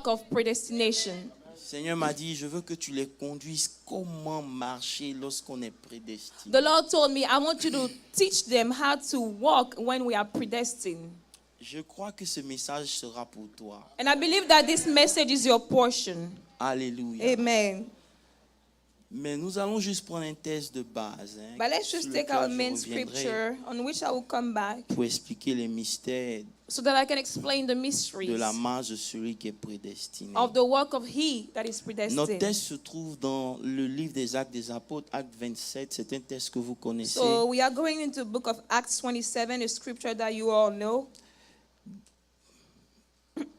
walk of predestination. Le Seigneur m'a dit, je veux que tu les conduises comment marcher lorsqu'on est prédestiné. The Lord told me, I want you to teach them how to walk when we are predestined. Je crois que ce message sera pour toi. And I believe that this message is your portion. Alléluia. Amen. Mais nous allons juste prendre un texte de base. But let's sur just lequel take our je main reviendrai scripture on which I will come back pour expliquer les mystères so that I can explain the mysteries de la marche de celui qui est prédestiné. of the work of he that is Notre predestined. texte se trouve dans le livre des Actes des Apôtres, Acte 27. C'est un texte que vous connaissez. So we are going into the book of Acts 27, a scripture that you all know.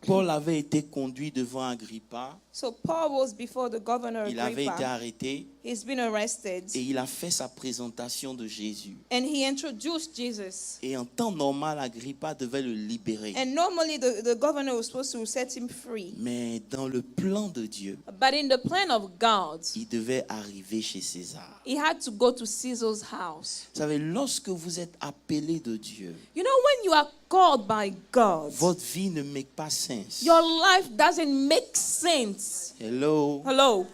Paul avait été conduit devant Agrippa. So Paul was before the governor Il avait été Agrippa. arrêté He's been arrested. et il a fait sa présentation de Jésus. And he introduced Jesus. Et en temps normal, Agrippa devait le libérer. And normally the governor was supposed to set him free. Mais dans le plan de Dieu, But in the plan of God, il devait arriver chez César. he had to go to Caesar's house. Vous savez, lorsque vous êtes appelé de Dieu, You know, when you are called by God, votre vie ne make pas sens. your life doesn't make sense. Hello. Hello.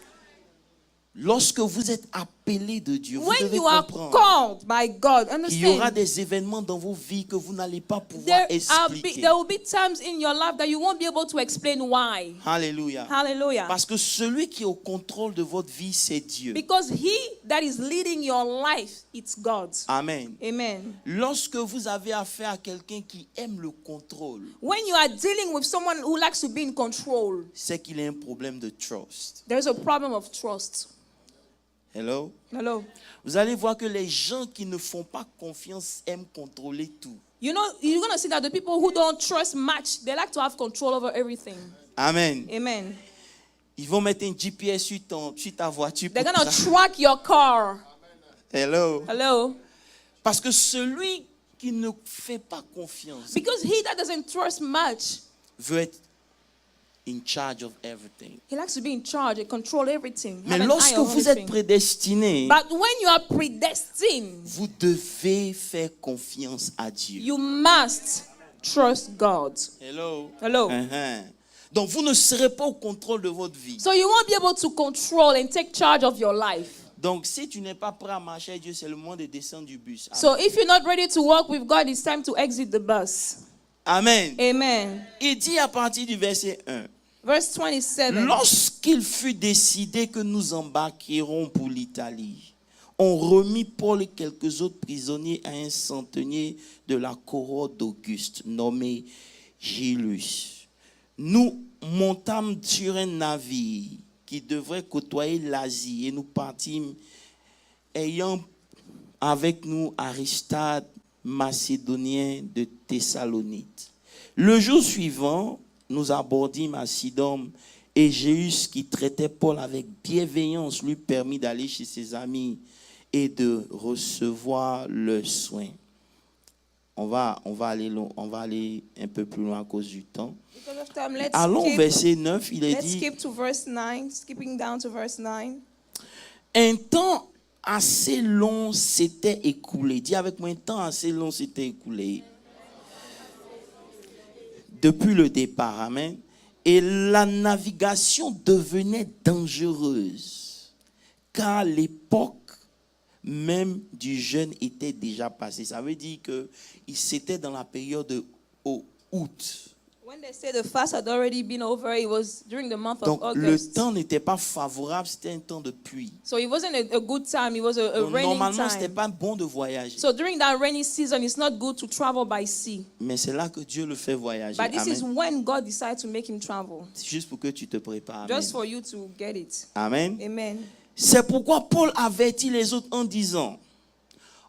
Lorsque vous êtes appelé de Dieu, vous When devez you are comprendre called by God, qu'il y aura understand, des événements dans vos vies que vous n'allez pas pouvoir expliquer. there will be times in your life that you won't be able to explain why. Alléluia. Hallelujah. Parce que celui qui est au contrôle de votre vie, c'est Dieu. Because he that is leading your life, it's God. Amen. Amen. Lorsque vous avez affaire à quelqu'un qui aime le contrôle, When you are dealing with someone who likes to be in control, c'est qu'il y a un problème de trust. there's a problem of trust. Hello? Hello. Vous allez voir que les gens qui ne font pas confiance aiment contrôler tout. You know, you're going to see that the people who don't trust much, they like to have control over everything. Amen. Amen. Ils vont mettre un GPS sur ta voiture. They're pour going to tra- track your car. Hello? Hello. Parce que celui qui ne fait pas confiance Because he that doesn't trust much, veut être in charge of everything. he likes to be in charge and control everything. Mais have an lorsque eye on vous êtes everything. prédestiné, But when you are predestined, vous devez faire confiance à Dieu. you must trust God. Hello? Hello. Uh-huh. Donc vous ne serez pas au contrôle de votre vie. So you won't be able to control and take charge of your life. Donc si tu n'es pas prêt à marcher avec Dieu, c'est le moment de descendre du bus. So if you're not ready to walk with God, it's time to exit the bus. Amen. Amen. Il dit à partir du verset 1. Verse 27. Lorsqu'il fut décidé que nous embarquerons pour l'Italie, on remit Paul et quelques autres prisonniers à un centenier de la cohorte d'Auguste, nommé Gilus. Nous montâmes sur un navire qui devrait côtoyer l'Asie et nous partîmes ayant avec nous Aristade, macédonien de Thessalonique. Le jour suivant, nous abordîmes à Sidon et Jésus, qui traitait Paul avec bienveillance, lui permit d'aller chez ses amis et de recevoir le soin. On va aller un peu plus loin à cause du temps. Because of time, let's Allons au skip, verset 9, il est let's dit: skip to verse 9, skipping down to verse 9. un temps assez long s'était écoulé. Dis avec moi, un temps assez long s'était écoulé. Depuis le départ, amen. Et la navigation devenait dangereuse, car l'époque même du jeûne était déjà passée. Ça veut dire que c'était dans la période de août. When they say the fast had already been over, it was during the month Donc of le August. temps n'était pas favorable, c'était un temps de pluie. So it wasn't a good time, it was a Donc, raining normalement, c'était time. pas bon de voyager. So during that rainy season, it's not good to travel by sea. Mais c'est là que Dieu le fait voyager. But this is Amen. when God decided to make him travel. C'est juste pour que tu te prépares. Amen. Just for you to get it. Amen. Amen. C'est pourquoi Paul avertit les autres en disant: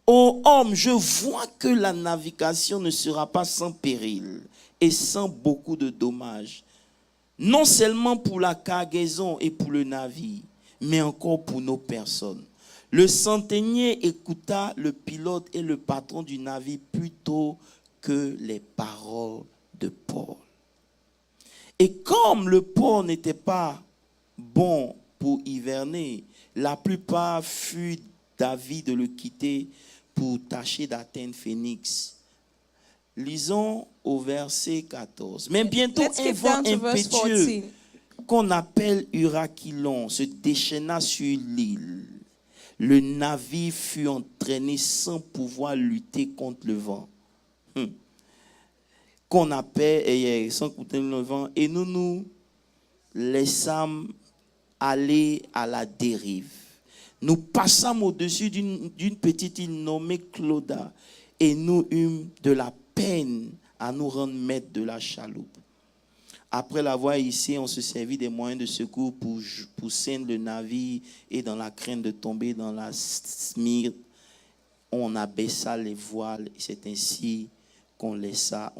ô homme, je vois que la navigation ne sera pas sans péril et sans beaucoup de dommages, non seulement pour la cargaison et pour le navire, mais encore pour nos personnes. Le centenier écouta le pilote et le patron du navire plutôt que les paroles de Paul. Et comme le port n'était pas bon pour hiverner, la plupart furent d'avis de le quitter pour tâcher d'atteindre Phénix. Lisons au verset 14. Mais bientôt Let's un skip vent down to verse impétueux 14. qu'on appelle Urakilon se déchaîna sur l'île. Le navire fut entraîné sans pouvoir lutter contre le vent. Qu'on appelle sans contre le vent, et nous laissâmes aller à la dérive. Nous passâmes au-dessus d'une petite île nommée Clauda, et nous eûmes de la peine à nous rendre maîtres de la chaloupe. Après l'avoir hissé, on se servit des moyens de secours pour ceindre le navire, et dans la crainte de tomber dans la Smyrne, on abaissa les voiles. C'est ainsi qu'on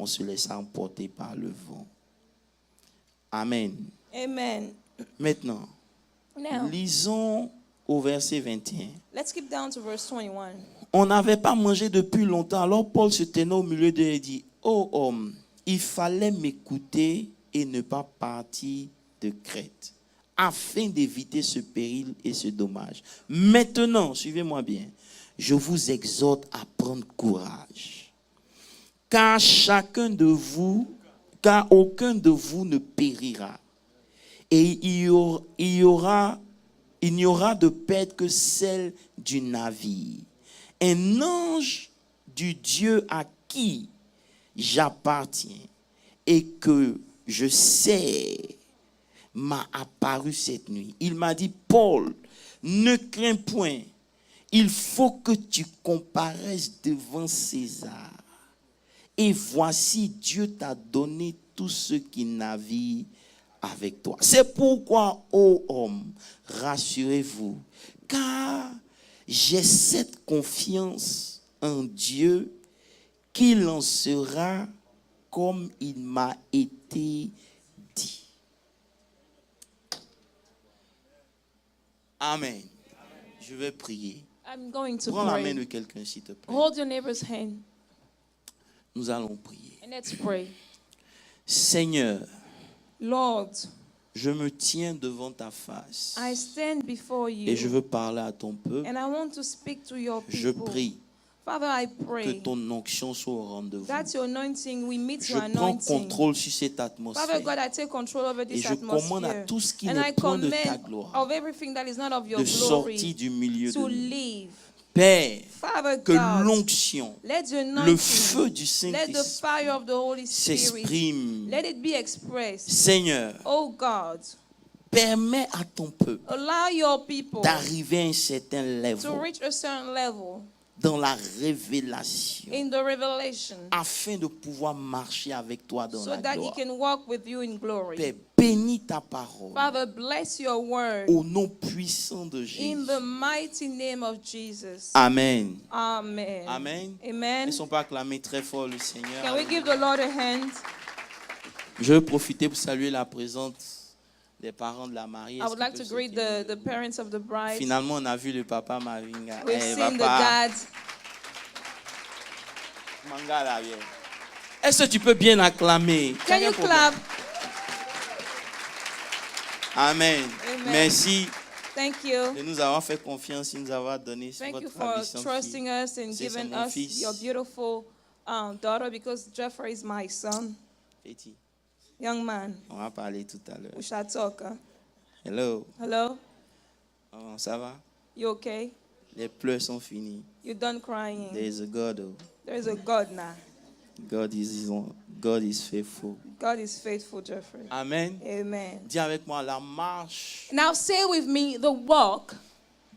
se laissa emporter par le vent. Amen. Amen. Maintenant, Now, lisons au verset 21. let's skip down to verse 21. On n'avait pas mangé depuis longtemps. Alors Paul se tenait au milieu d'eux et dit, ô homme, il fallait m'écouter et ne pas partir de Crète, afin d'éviter ce péril et ce dommage. Maintenant, suivez-moi bien, je vous exhorte à prendre courage, car aucun de vous ne périra. Et il n'y aura de perte que celle du navire. Un ange du Dieu à qui j'appartiens et que je sais m'a apparu cette nuit. Il m'a dit, Paul, ne crains point. Il faut que tu comparaisses devant César. Et voici, Dieu t'a donné tous ceux qui naviguent avec toi. C'est pourquoi, ô homme, rassurez-vous, car j'ai cette confiance en Dieu qu'il en sera comme il m'a été dit. Amen. Je vais prier. I'm going to Prends la main pray. de quelqu'un, s'il te plaît. Hold your neighbor's hand Nous allons prier. and let's pray. Seigneur, Lord, je me tiens devant ta face I stand before et je you veux parler à ton peuple. and I want to speak to your Je people. prie Father, I que pray ton onction soit au rendez-vous. that your anointing, we meet Je your prends anointing. contrôle sur cette Father atmosphère God, I take control over et this je commande à atmosphere. tout ce qui And n'est I point de ta command gloire of everything that is not of your de sortir glory du milieu de to nous. leave. Père, Father que God, l'onction, let your le anointing, feu du let the Saint-Esprit fire of the Holy Spirit, s'exprime. let it be expressed. Seigneur, Oh God, permets à ton peuple allow your people d'arriver à un certain to level reach a certain level dans la révélation in the revelation afin de pouvoir marcher avec toi dans so la that he gloire. can walk with you in glory. Père, bénis ta parole Father, bless your word au nom puissant de in Jésus. the mighty name of Jesus. Amen. Amen. Amen. Amen. Ne sont pas acclamés très fort le Seigneur. Can we give the Lord a hand? Je veux profiter pour saluer la présence des parents de la mariée. I Est-ce would qu'ils like to peuvent se greet tenir? the parents of the bride. Finalement, on a vu le papa Mavinga. We've Eh, seen the papa, dad. Manga là, viens. Est-ce que tu peux bien acclamer? Can you clap? Amen. Amen. Merci Thank you. de nous avoir fait confiance et de nous avoir donné Thank you votre for ravissante trusting fille. us and C'est giving mon us fils. your beautiful daughter, because Jeffrey is my son. Petit, Young man, on va parler tout à l'heure. we shall talk. Huh? Hello. Hello? Oh, ça va? You okay? Les pleurs sont finis. You done crying? There is a God. Oh. There is a God now. God is faithful. God is faithful, Jeffrey. Amen. Amen. Dis avec moi la marche Now say with me the walk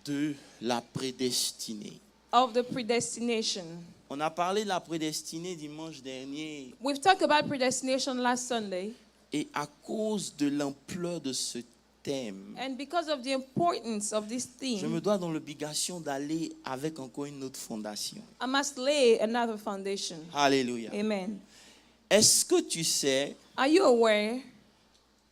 de la prédestinée. of the predestination. On a parlé de la prédestinée dimanche dernier We've talked about predestination last Sunday, et à cause de l'ampleur de ce thème, and because of the importance of this je me theme, dois dans l'obligation d'aller avec encore une autre fondation. I must lay another foundation. Alléluia. Amen. Est-ce que tu sais Are you aware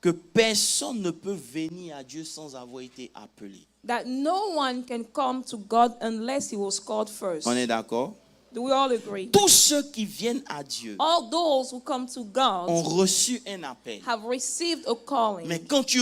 que personne ne peut venir à Dieu sans avoir été appelé? that no one can come to God unless he was called first? On est d'accord? Do we all agree? Tous ceux qui viennent à Dieu All those who come to ont God reçu un appel. have received a calling. Mais quand tu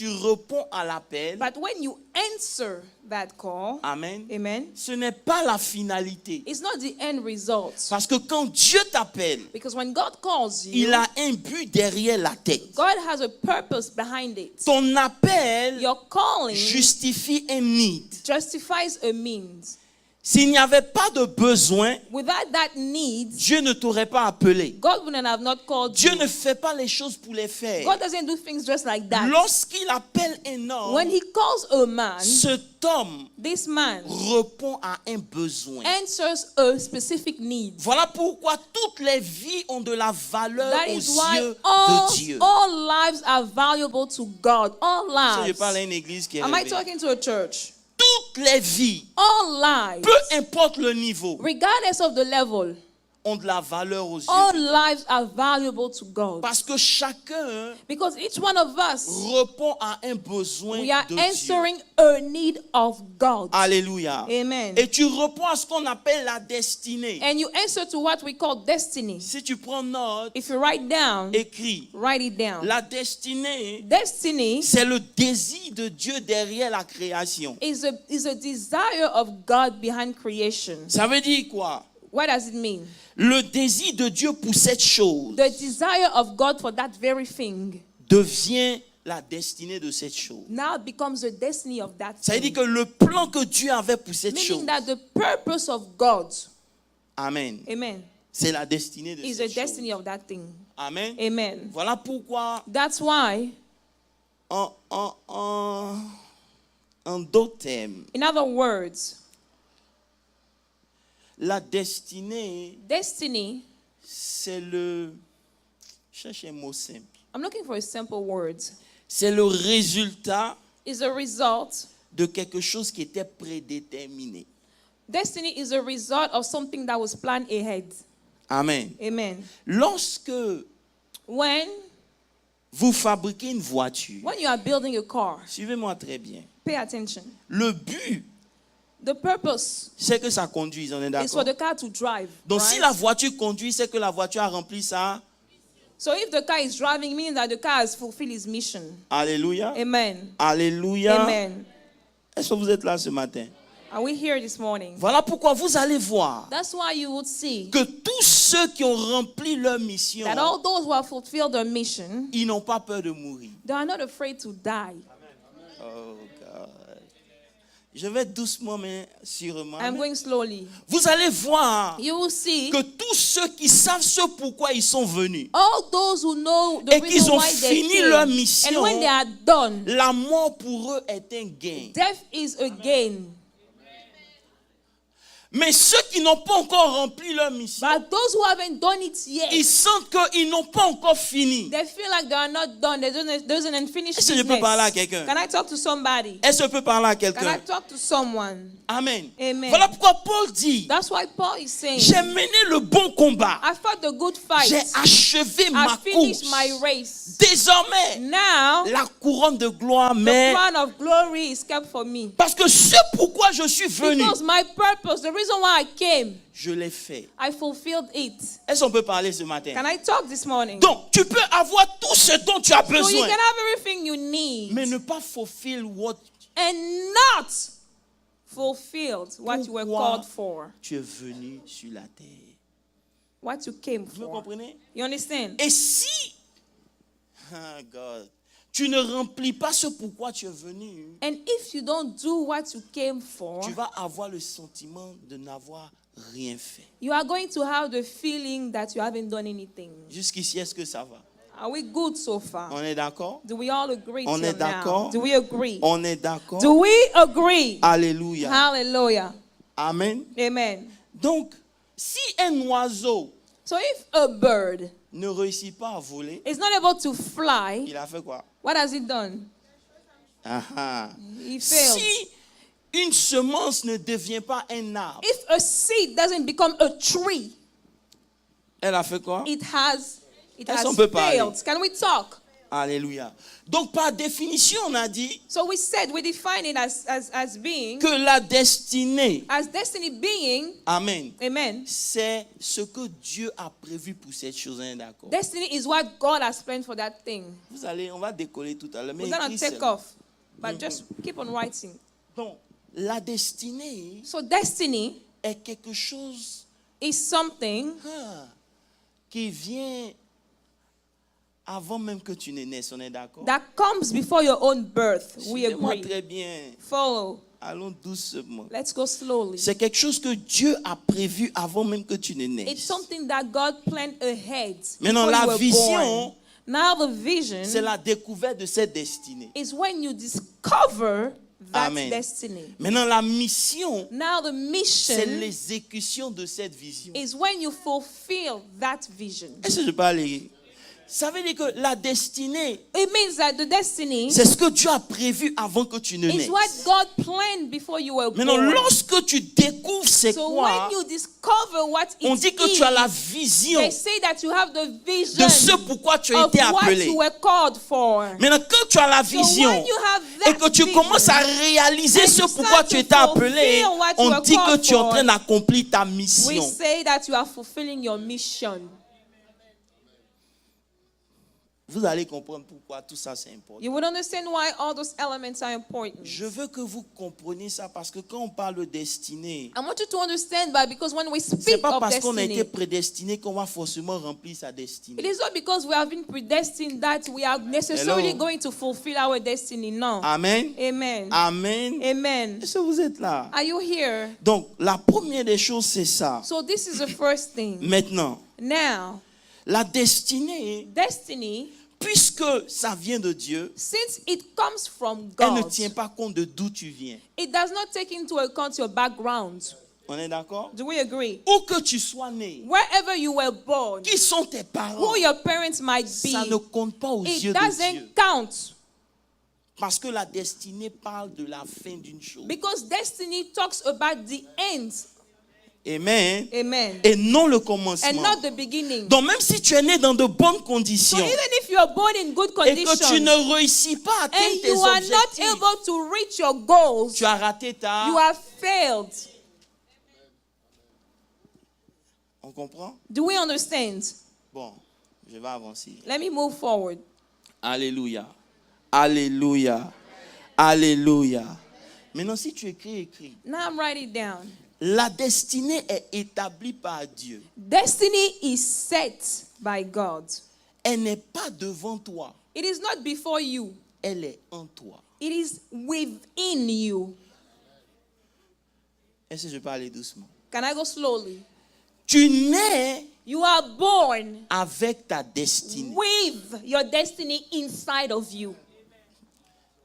tu réponds à l'appel, But when you answer that call, amen, amen, ce n'est pas la finalité. it's not the end result. Parce que quand Dieu t'appelle, Because when God calls you, il a un but derrière la tête. God has a purpose behind it. Ton appel Your calling justifie un need. justifies a means. S'il n'y avait pas de besoin, Without that need, Dieu ne t'aurait pas appelé. God wouldn't have not called Dieu you. ne fait pas les choses pour les faire. God doesn't do things just like that. Lorsqu'il appelle un When homme, he calls a man, cet homme this man répond à un besoin. answers a specific need. Voilà pourquoi toutes les vies ont de la valeur That aux is why yeux de Dieu. all lives are valuable to God. All Si je lives. parle à une église qui est Am I réveillée. talking to a church? Toutes les vies, All lives, peu importe le niveau, regardless of the level, ont de la valeur aux yeux all de Dieu. lives are valuable to God. Parce que chacun Because each one of us, répond à un besoin we are de Dieu. answering a need of God. Alléluia. Amen. Et tu réponds à ce qu'on appelle la destinée. And you answer to what we call destiny. Si tu prends note, If you write down, écris. write it down. La destinée, Destiny c'est le désir de Dieu derrière la création. is a desire of God behind creation. Ça veut dire quoi? What does it mean? Le désir de Dieu pour cette chose The desire of God for that very thing devient la destinée de cette chose. now becomes the destiny of that Ça veut dire thing. que le plan que Dieu avait pour cette chose, Meaning that the purpose of God, amen, amen, c'est la destinée de is the cette destiny chose. of that thing. Amen. Amen. Voilà pourquoi, That's why, en d'autres termes, in other words, la destinée, destiny, c'est le... Cherche un mot simple. I'm looking for a simple word, C'est le résultat is a result. de quelque chose qui était prédéterminé. Destiny is a result of something that was planned ahead. Amen. Amen. Lorsque When vous fabriquez une voiture, you are building a car, suivez-moi très bien. pay attention. Le but, The purpose c'est que ça conduise, on est is for d'accord? the car to drive. Donc si right? la voiture conduit, c'est que la voiture a rempli ça. So if the car is driving, meaning that the car has fulfilled its mission. Alléluia. Amen. Alléluia. Amen. Est-ce que vous êtes là ce matin? Are we here this morning? Voilà pourquoi vous allez voir That's why you would see que tous ceux qui ont rempli leur mission, that all those who have fulfilled their mission, ils n'ont pas peur de mourir. they are not afraid to die. Oh God. Je vais doucement mais sûrement. I'm going slowly. Vous allez voir You will see que tous ceux qui savent ce pourquoi ils sont venus, all those who know the et qu'ils reason ont why they fini came. leur mission, And when they are done, la mort pour eux est un gain. death is a gain. Mais ceux qui n'ont pas encore rempli leur mission, But those who haven't done it yet, ils sentent qu'ils n'ont pas encore fini. they feel like they are not done. There's an unfinished Est-ce que je peux business. parler à quelqu'un? Can I talk to somebody? Est-ce que je peux parler à Can I quelqu'un? talk to someone? Amen. Amen. Voilà pourquoi Paul dit, That's why Paul is saying, j'ai mené le bon combat. I fought the good fight. J'ai achevé I ma finished course. my race. Désormais, Now, la couronne de gloire the m'est... crown of glory is kept for me. Parce que ce pourquoi je suis venu, Because my purpose, the reason why I came, je l'ai fait. I fulfilled it. Est-ce qu'on peut parler ce matin? Can I talk this morning? Donc, tu peux avoir tout ce dont tu as So you besoin, can have everything you need mais ne pas fulfill what and not fulfilled what you were Pourquoi? called for, tu es venu sur la terre. what you came Vous me for. comprenez? You understand? Et si, God, tu ne remplis pas ce pourquoi tu es venu, And if you don't do what you came for, tu vas avoir le sentiment de n'avoir rien fait. you are going to have the feeling that you haven't done anything. Jusqu'ici, est-ce que ça va? Are we good so far? On est d'accord? Do we all agree On till est d'accord? now? Do we agree? On est d'accord? Do we agree? Alléluia. Hallelujah. Amen. Amen. Donc, si un oiseau So if a bird ne réussit pas à voler, is not able to fly, il a fait quoi? what has it done? Ah, ah. He failed. Si une semence ne devient pas un arbre, If a seed doesn't become a tree, elle a fait quoi? it has Est-ce qu'on peut parler? failed. Can we talk? Alléluia. Donc, par définition, on a dit So we define it as being, que la destinée, as destiny being, amen, amen. c'est ce que Dieu a prévu pour cette chose. On est d'accord? Destiny is what God has planned for that thing. On va décoller tout à l'heure. Mais We're going to écris take cela. off, but just keep on writing. Donc, la destinée So destiny est quelque chose is something qui vient avant même que tu ne naisses. On est d'accord? that comes before your own birth. We Suivez-moi agree. très bien. Follow. Allons doucement. Let's go slowly. C'est quelque chose que Dieu a prévu avant même que tu ne It's naisses. something that God planned ahead. Maintenant, before la you were vision, born. Now the vision c'est la découverte de cette destinée. is when you discover that Amen. destiny. Maintenant, la mission, Now the c'est mission l'exécution de cette vision. is when you fulfill that vision. Est-ce que je peux aller? Ça veut dire que la destinée, It means that the destiny c'est ce que Dieu a prévu avant que tu ne is naisses. what God planned before you were Maintenant, born. lorsque tu découvres c'est So quoi, when you discover what on it dit que is, tu as la vision they say that you have the vision de ce pourquoi tu as of été what appelé. you were called for. Maintenant, quand tu as la So vision when you have et that que tu vision, commences à réaliser and ce you pourquoi start tu to étais appelé, fulfill what you on were dit que called tu es en for, train d'accomplir ta we mission. say that you are fulfilling your mission. Vous allez comprendre pourquoi tout ça c'est important. You would understand why all those elements are important. Je veux que vous compreniez ça parce que quand on parle de destinée, I want you to understand that because when we c'est speak pas of parce qu'on a destiny, été prédestiné qu'on va forcément remplir sa it destinée. is not because we have been predestined that we are necessarily Hello. going to fulfill our destiny. No. Amen. Amen. Amen. Amen. Est-ce que vous êtes là? Are you here? Donc, la première des choses, c'est ça. So this is the first thing. Maintenant, Now, la destinée, destiny, puisque ça vient de Dieu, since it comes from elle ne God, tient pas compte de d'où tu viens. it does not take into account your background. On est d'accord? Do we agree? Où que tu sois né, Wherever you were born, qui sont tes parents, who your parents might ça ne be, compte pas aux it yeux de Dieu. doesn't count. Parce que la destinée parle de la fin d'une chose. Because destiny talks about the end. Amen. Amen. Et non le And commencement. not the beginning. Donc même si tu es né dans de bonnes So conditions even if you are born in good et que tu conditions ne réussis pas à atteindre and tes you are not objectifs, able to reach your goals, tu as raté ta... you have failed. On comprend? Do we understand? Bon, je vais avancer. Let me move forward. Alléluia. Alléluia. Alléluia. Maintenant, si tu écris. Now I'm writing it down. La destinée est établie par Dieu. Destiny is set by God. Elle n'est pas devant toi. It is not before you. Elle est en toi. It is within you. Est-ce que je peux aller doucement? Can I go slowly? Tu nais You are born avec ta destinée. with your destiny inside of you.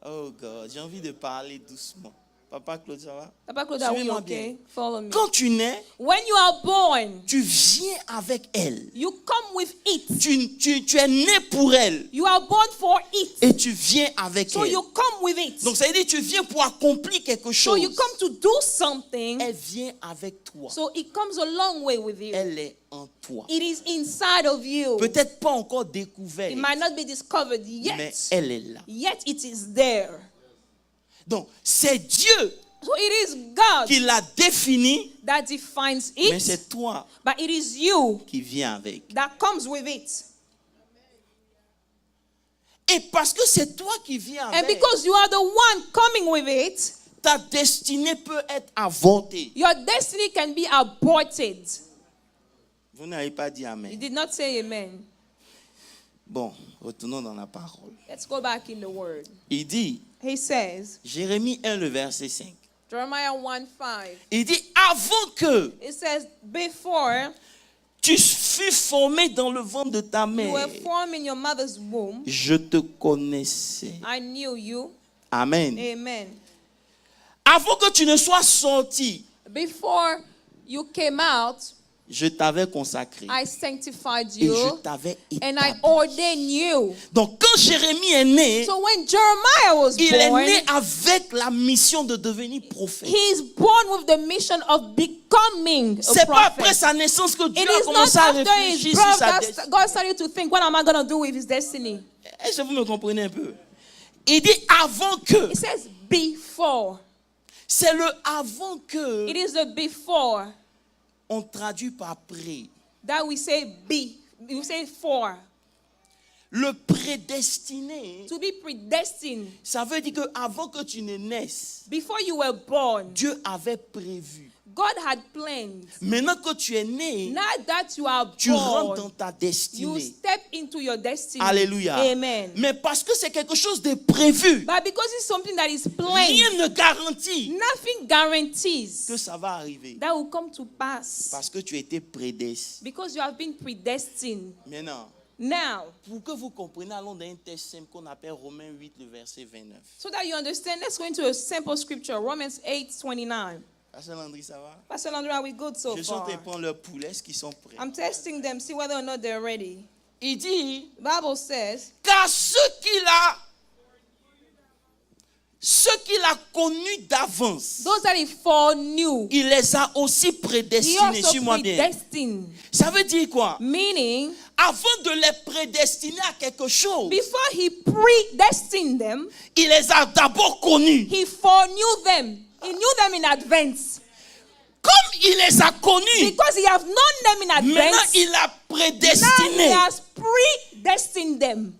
Oh God, j'ai envie de parler doucement. Papa Claude, ça va? Papa Claude, are we Suivez-moi okay? bien. Follow me. Quand tu nais, When you are born, tu viens avec elle. you come with it. Tu es né pour elle You are born for it. et tu viens avec So elle. you come with it. Donc ça veut dire que tu viens pour accomplir quelque So chose. you come to do something. Elle vient avec toi. So it comes a long way with you. Elle est en toi. It is inside of you. Peut-être pas encore découverte, It might not be discovered mais yet. elle est là. Yet it is there. Donc c'est Dieu So it is God qui l'a défini, that defines mais it, c'est toi but it is you qui viens avec. that comes with it. Et parce que c'est toi qui viens And avec, because you are the one coming with it, ta destinée peut être avortée. your destiny can be aborted. Vous n'avez pas dit You amen. did not say amen. Bon, retournons dans la parole. Let's go back in the word. Il dit, He says, Jérémie 1, le verset 5. Jeremiah 1:5. Il dit, avant que It says, before tu fus formé dans le ventre de ta you mère, were formed in your mother's womb, je te connaissais. I knew you. Amen. Amen. Avant que tu ne sois sorti, Before you came out, Je t'avais consacré. I sanctified Et je you. t'avais And I établi. ordained you. Donc quand Jérémie est né, So when Jeremiah was il est born, né avec la mission de devenir prophète. he is born with the mission of becoming a C'est pas après prophet. sa naissance que Dieu It a is not commencé à after réfléchir his sur birth sa that destinée. God started to think, what am I going to do with his destiny? Est-ce que vous me comprenez un peu? Il dit avant que. It says before. C'est le avant que. It is the before On traduit par pré. that we say be. We say for. Le prédestiné, To be predestined. ça veut dire que avant que tu ne naisses, Before you were born, Dieu avait prévu. God had planned. Maintenant que tu es né, Now that you are tu rentres dans born, ta you destinée. step into your destiny. Alléluia. Amen. Mais parce que c'est quelque chose de prévu, But because it's something that is rien planned, ne garantit nothing guarantees que ça va arriver. that will come to pass. Parce que tu as été prédestiné. Because you have been predestined. Maintenant, Now, pour que vous compreniez, allons dans un texte simple qu'on appelle Romains 8, le verset 29. so that you understand, let's go into a simple scripture, Romans 8:29. Pasteur Landry, ça va? Pastor Landry, are we good so Je suis en far? train de prendre leurs poulets, est-ce qu'ils sont prêts? I'm testing them, see whether or not they're ready. Il dit, The Bible says, car ceux qu'il a connus d'avance, those that he foreknew, il les a aussi he prédestinés. also Suis-moi bien. predestined. Ça veut dire quoi? Meaning, Avant de les prédestiner à quelque chose, before he predestined them, il les a d'abord connus. he foreknew them. He knew them in advance. Comme il les a connus, Because he has known them in maintenant advance, il a now he prédestiné has predestined them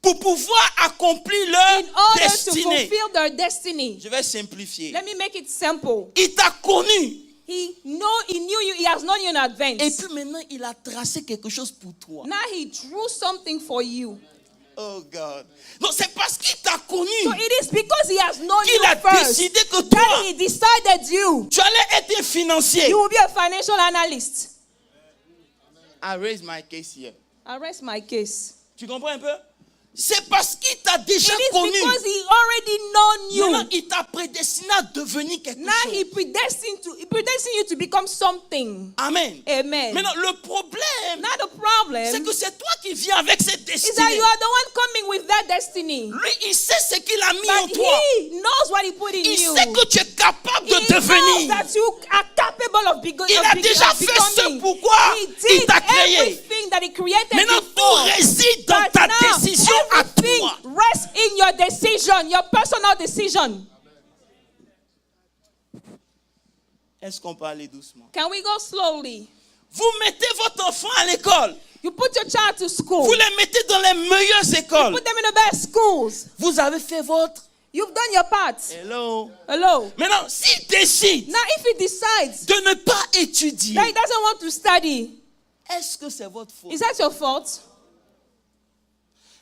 pour pouvoir accomplir leur in order to destinée. fulfill their destiny. Je vais simplifier. Let me make it simple. Il t'a connu. He knew you. He has known you in Et advance. puis maintenant, il a tracé quelque chose pour toi. Now he drew something for you. Oh God. Non, c'est parce qu'il t'a connu So it is because he has known qu'il you a first décidé que that toi, he decided you. tu allais être un financier. You will be a financial analyst. I raise my case here. I rest my case. Tu comprends un peu? C'est parce qu'il t'a déjà It is connu. because he already known Maintenant, you. il t'a prédestiné à devenir quelque Now chose. he predestined you to become something. Amen. Amen. Maintenant, le problème, Now the problem c'est que c'est toi qui viens avec cette is that destinée. you are the one coming with that destiny. Lui, il sait ce qu'il a mis en But toi. he knows what he put in Il you. sait que tu es capable de He knows devenir. that you are capable of becoming. Il a déjà fait ce pourquoi He il did t'a créé. everything that he created Maintenant, before. tout réside dans But ta now, décision à everything toi. rests in your decision, your personal decision. Est-ce qu'on peut aller doucement? Can we go slowly? Vous mettez votre enfant à l'école. You put your child to school. Vous les mettez dans les meilleures écoles. Put them in the best schools. Vous avez fait votre. You've done your part. Hello. Hello. Maintenant, s'il décide Now, if he decides de ne pas étudier, that he doesn't want to study, est-ce que c'est votre faute? is that your fault?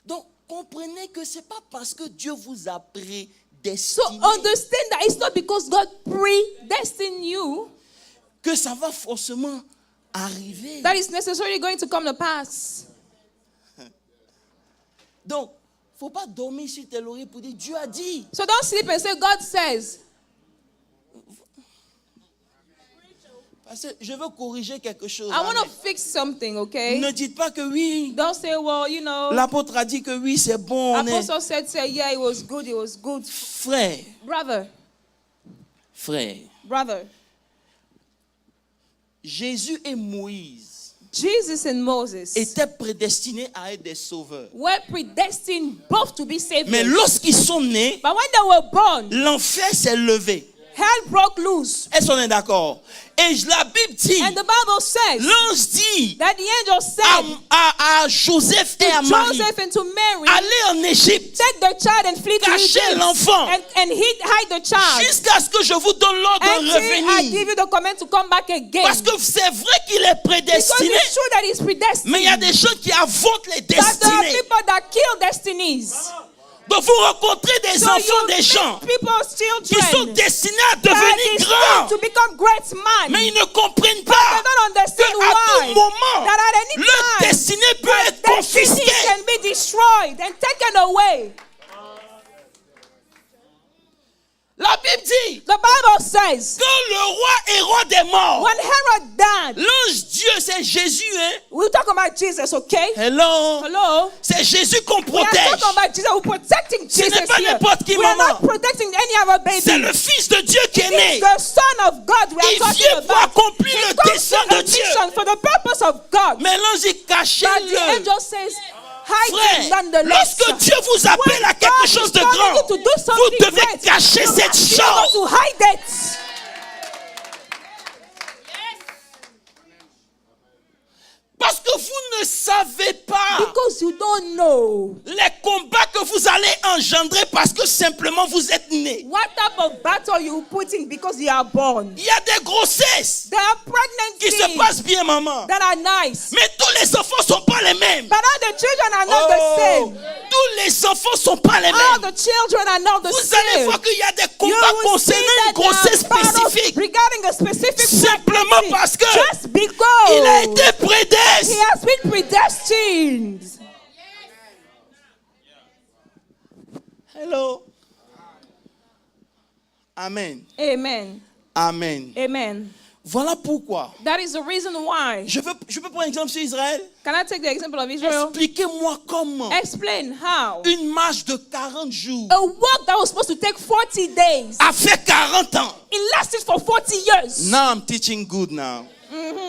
Donc, comprenez que ce n'est pas parce que Dieu vous a So prédestiné understand that it's not because God predestined you que ça va forcément arriver. that is necessarily going to come to pass. Donc, il ne faut pas dormir sur tes lauriers pour dire Dieu a dit. So don't sleep and say, God says. Parce que je veux corriger quelque chose. I want to Amen. fix something, okay? Ne dites pas que oui. Don't say, well, you know, L'apôtre a dit que oui, c'est bon. On est... Apostle said, yeah, it was good, it was good. Frère, Brother, Jésus et Moïse Jesus and Moses étaient prédestinés à être des sauveurs. were predestined both to be saved. Mais lorsqu'ils sont nés, But when they were born, l'enfer s'est levé. hell broke loose. Est-ce qu'on est d'accord? Et la Bible dit, And the Bible says l'ange dit that the angel said à Joseph et à to Marie, Joseph and to Mary, allez en Égypte take the child and flee to Cachez Egypt l'enfant. and hide the child jusqu'à ce que je vous donne l'ordre de until I revenir. give you the command to come back again. Parce que c'est vrai qu'il est Because prédestiné, it's true that he's predestined. mais il y a des gens qui avortent les But there are destinées. people that kill destinies. Donc vous rencontrez des So enfants, you des meet gens people's qui sont children destinés à that devenir is grands, to become great men. mais ils ne comprennent They pas don't understand qu'à why. tout moment, That at any leur time, destinée peut être destiny confisquée. can be destroyed and taken away. La Bible dit, The Bible says, quand le roi Hérode est mort, when Herod died, l'ange Dieu, c'est Jésus, hein? we'll talk about Jesus, okay? Hello? Hello? C'est Jésus qu'on We are protège. talking about Jesus. We're protecting Ce n'est Jesus pas here. n'importe qui, We are maman. not protecting any other baby. C'est le Fils de Dieu qui est It's né. the Son of God we are Il talking vient pour about. accomplir He le comes dessein to a de Dieu. mission for the purpose of God. Mais l'ange dit, But the cachez-le. angel says, hide it Frère, nonetheless. lorsque Dieu vous appelle à quelque chose de grand, vous devez cacher cette chose. To hide it. Parce que vous ne savez pas Because you don't know les combats que vous allez engendrer parce que simplement vous êtes né. what type of battle you put in because you are born. Il y a des grossesses There are qui se pregnancies passent bien, maman. that are nice. Mais tous les enfants ne sont pas les mêmes. But all the children are not the same. Tous les enfants ne sont pas les All mêmes. the children are not the Vous allez same. voir qu'il y a des You combats will see concernant une that there grossesse are battles spécifique. regarding a specific Simplement pregnancy. parce que Just because il a été he prédestiné. has been predestined. Hello. Amen. Amen. Amen. Amen. Voilà pourquoi. That is the reason why. Je peux prendre un exemple sur Israël. Can I take the example of Israel? Expliquez-moi comment Explain how une marche de 40 jours a walk that was supposed to take 40 days, a fait 40 ans. it lasted for 40 years. Now I'm teaching good now.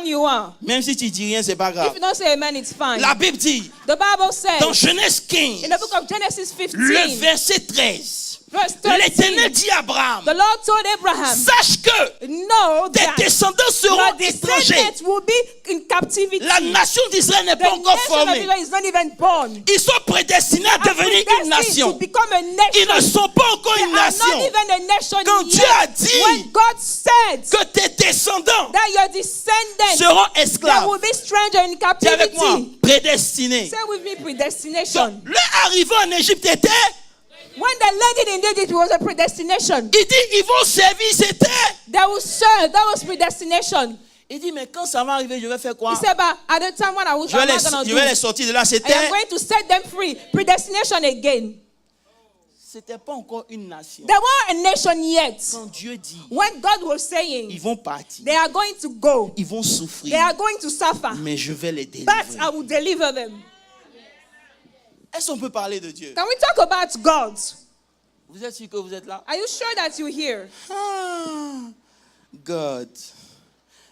You are. Même si tu dis rien, c'est pas If grave. you don't say amen, it's fine. La Bible dit, The Bible says dans Genèse 15, in the book of Genesis 15, le verset 13, verse l'Éternel 13, dit à Abraham, the Lord told Abraham, sache que know tes that descendants seront your étrangers. descendants will be in captivity. La nation d'Israël n'est The pas encore nation of formée. Israel is not even born. Ils sont prédestinés à Are devenir une predestined nation. to become a Ils nation. ne sont pas encore They une are nation. not even a nation Quand Dieu yet. a dit When God said que tes descendants that your descendants seront that esclaves. will be stranger in Dis avec moi, captivity. prédestinés. Say with me, predestination. Donc, leur arrivée en Égypte était, When they landed in Egypt, it was a predestination. il dit, ils vont servir, c'était. They will serve. That was predestination. Il dit, mais quand ça va arriver, je vais faire quoi? He said, but at the time when I was Je vais going to les do, sortir de là. I am C'était going to set them free. Predestination again. pas encore une nation. They weren't a nation yet. Quand Dieu dit, When God was ils saying, vont partir, they are going to go. ils vont They souffrir, are going to suffer. mais je vais les But délivrer. I will deliver them. Est-ce qu'on peut parler de Dieu? Can we talk about God? Vous êtes sûr que vous êtes là? Are you sure that you're here? Ah, God.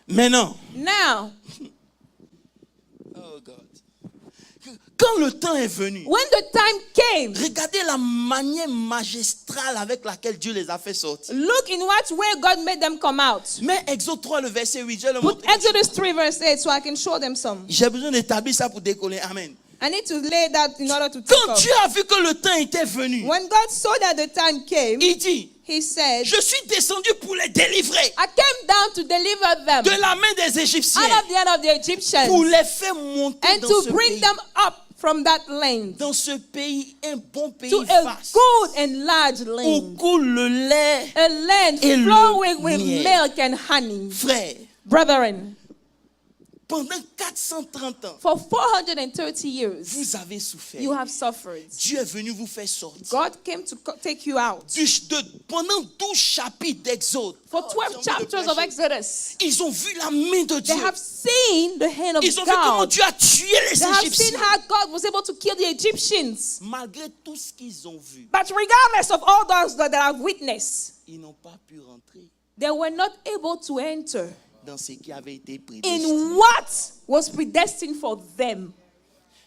Maintenant, Now, oh God. Quand le temps est venu, when the time came, regardez la manière magistrale avec laquelle Dieu les a fait sortir. look in what way God made them come out. Mais Exode 3, le verset 8, je vais le Put montrer. Exodus 3 verse 8 so I can show them some. J'ai besoin d'établir ça pour décoller. Amen. I need to lay that in order to take Quand off. Dieu a vu que le temps était venu, When God saw that the time came, il dit, he said, je suis descendu pour les délivrer I came down to deliver them de la main des Égyptiens, out of the hand of the pour Egyptians les faire monter and dans to ce bring pays. them up from that land Dans ce pays, un bon pays to a vaste, good and large où land. coule le lait. A land Et le flowing with miel. milk and honey. Frère, Brethren, pendant 430 ans, for 430 years, vous avez souffert. you have suffered. Dieu est venu vous faire sortir. God came to take you out. Pendant 12 chapitres d'Exode, For 12 chapters of Exodus, ils ont vu la main de they Dieu. have seen the hand of Ils ont vu comment God. Dieu a tué les They have seen Égyptiens. how God was able to kill the Egyptians. Malgré tout ce qu'ils ont vu, But regardless of all those that have witnessed, ils n'ont pas pu rentrer they were not able to enter dans ce qui avait été prédestiné. in what was predestined for them.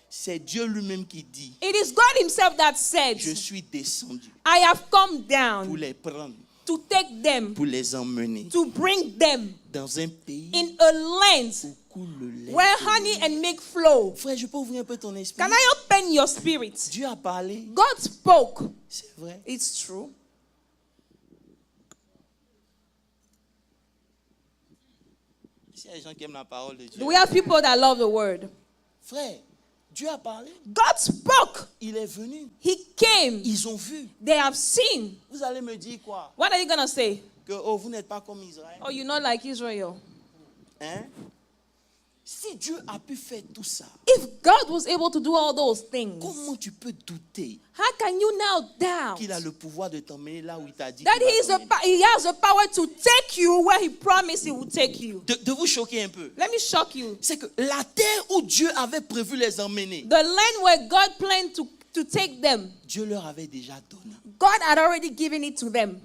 C'est Dieu lui-même qui dit, It is God himself that said, je suis descendu I have come pour down les prendre, to take them, pour les emmener to bring them dans un pays in a land où coule le lait. where honey and milk flow. Frère, je peux ouvrir un peu ton esprit. Can I open your spirit? Dieu a parlé, God spoke. c'est vrai. It's true. S'il y a des gens qui aiment la parole de Dieu. Do we have people that love the word? Frère, Dieu a parlé, God spoke. il est venu, He came. ils ont vu. They have seen. Vous allez me dire quoi? What are you going to say? Que oh, vous n'êtes pas comme Israël. Oh, you're not like Israel. Hein? Si Dieu a pu faire tout ça, If God was able to do all those things, comment tu peux douter how can you now doubt qu'il a le pouvoir de t'emmener là où il t'a dit that qu'il va t'emmener? he has the power to take you where he promised he would take you? De vous choquer un peu. Let me shock you. C'est que la terre où Dieu avait prévu les emmener, The land where God planned to take them, Dieu leur avait déjà donné. God had already given it to them.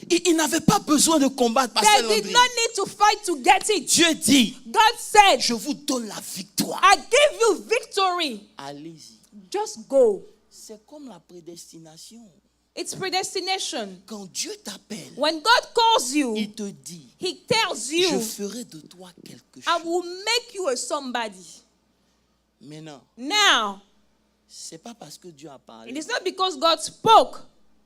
Ils n'avaient pas besoin de combattre. They Pasteur did Landry. not need to fight to get it. Dieu dit, God said, je vous donne la victoire. I give you victory. Allez-y. Just go. C'est comme la prédestination. It's predestination. Quand Dieu t'appelle, When God calls you, il te dit, he tells je you, ferai de toi quelque I chose. will make you a somebody. Maintenant, Now, c'est pas parce que Dieu a it parlé is not because God spoke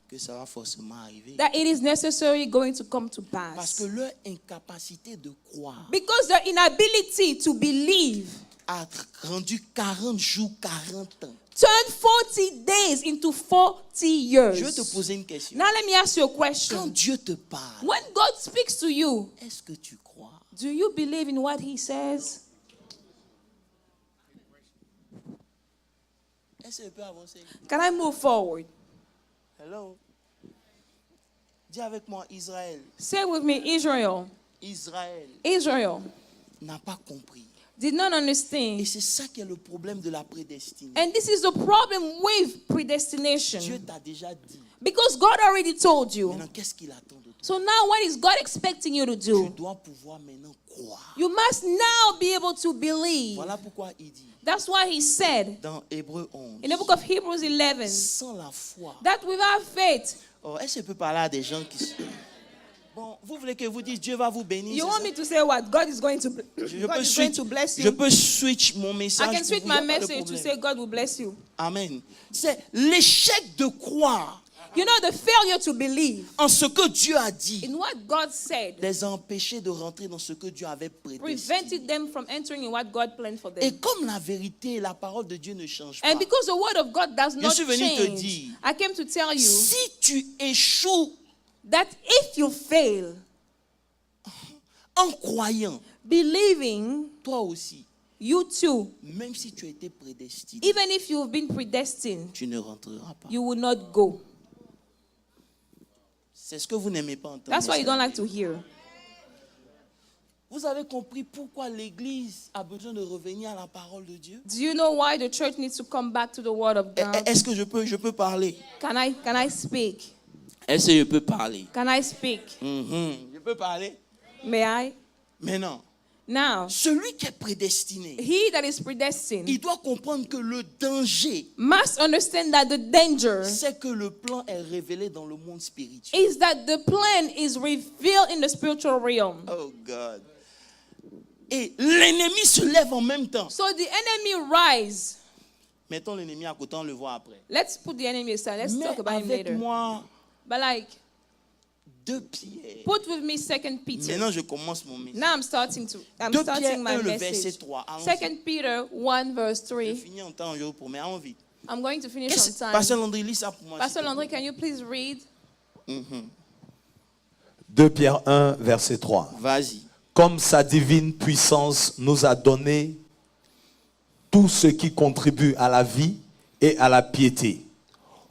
que ça va forcément arriver. that it is necessarily going to come to Parce pass. que leur incapacité de croire Because their inability to believe a rendu 40 jours, 40 ans. turned 40 days into 40 years. Je vais te poser une question. Now let me ask you a Quand question. Dieu te parle, When God speaks to you, est-ce que tu crois? do you believe in what he says? Est-ce que je peux avancer? Can I move forward? Hello? Dis avec moi, Israël. Say with me, Israel. Israël Israel n'a pas compris. did not Et understand. c'est ça qui est le problème de la prédestinée. And this is the problem with Dieu predestination. t'a déjà dit. Because God already told you. Maintenant, qu'est-ce qu'il attend de toi? So now what is God expecting you to Tu do? dois pouvoir maintenant croire. You must now be able to believe. Voilà pourquoi il dit That's why he said dans Hébreux 11, in the book of Hebrews 11 sans la foi. that without faith, Oh, est-ce que je peux parler à des gens qui... Bon, vous voulez que je vous dise Dieu va vous bénir? you c'est want ça? me to say what? God is going to, Je God peux is going switch, to bless je you. peux switch mon message. I can pour switch vous, my y a pas de message to problème. say God will bless you. Amen. C'est l'échec de croire You know, the failure to believe en ce que Dieu a dit in what God said les a empêchés de rentrer dans ce que Dieu avait prédestiné. prevented them from entering in what God planned for Et them. comme la vérité, la parole de Dieu ne change pas. And because the word of God does not suis venu te change, dire, I came to tell you Si tu échoues that if you fail en croyant, believing, toi aussi, you too, même si tu as été prédestiné, even if you've been predestined, tu ne rentreras pas. you will not go. C'est ce que vous n'aimez pas entendre. That's why you don't like to hear. Vous avez compris pourquoi l'Église a besoin de revenir à la parole de Dieu? Do you know why the church needs to come back to the word of God? Est-ce que je peux parler? Can I speak? Est-ce que je peux parler? Can I speak? Je peux parler? May I? Maintenant, Now, celui qui est prédestiné, he that is predestined il doit comprendre que le danger, must understand that the danger c'est que le plan est révélé dans le monde spirituel. is that the plan is revealed in the spiritual realm. Oh God. Et l'ennemi se lève en même temps. So the enemy rise. Mettons l'ennemi à côté, on le voit après. Let's put the enemy aside. Let's Mais talk about him avec later. moi, But like, 2 Pierre. put with me 2 Peter. Maintenant, je commence mon message. Now I'm starting 2 Pierre my 1, le message. verset 3. Allons-y. 2 Peter 1 verse Je 3. finis en temps, je vous promets. Allons vite. I'm going to finish on time. Pasteur Landry, lis ça pour moi. Pastor Landry, can you please read? 2 Pierre 1, verset 3. Vas-y. Comme sa divine puissance nous a donné tout ce qui contribue à la vie et à la piété,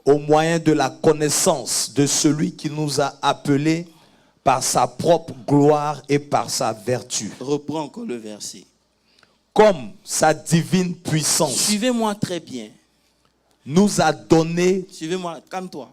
au moyen de la connaissance de celui qui nous a appelés par sa propre gloire et par sa vertu. Reprends encore le verset. Comme sa divine puissance Suivez-moi très bien. nous a donné, Suivez-moi, calme-toi.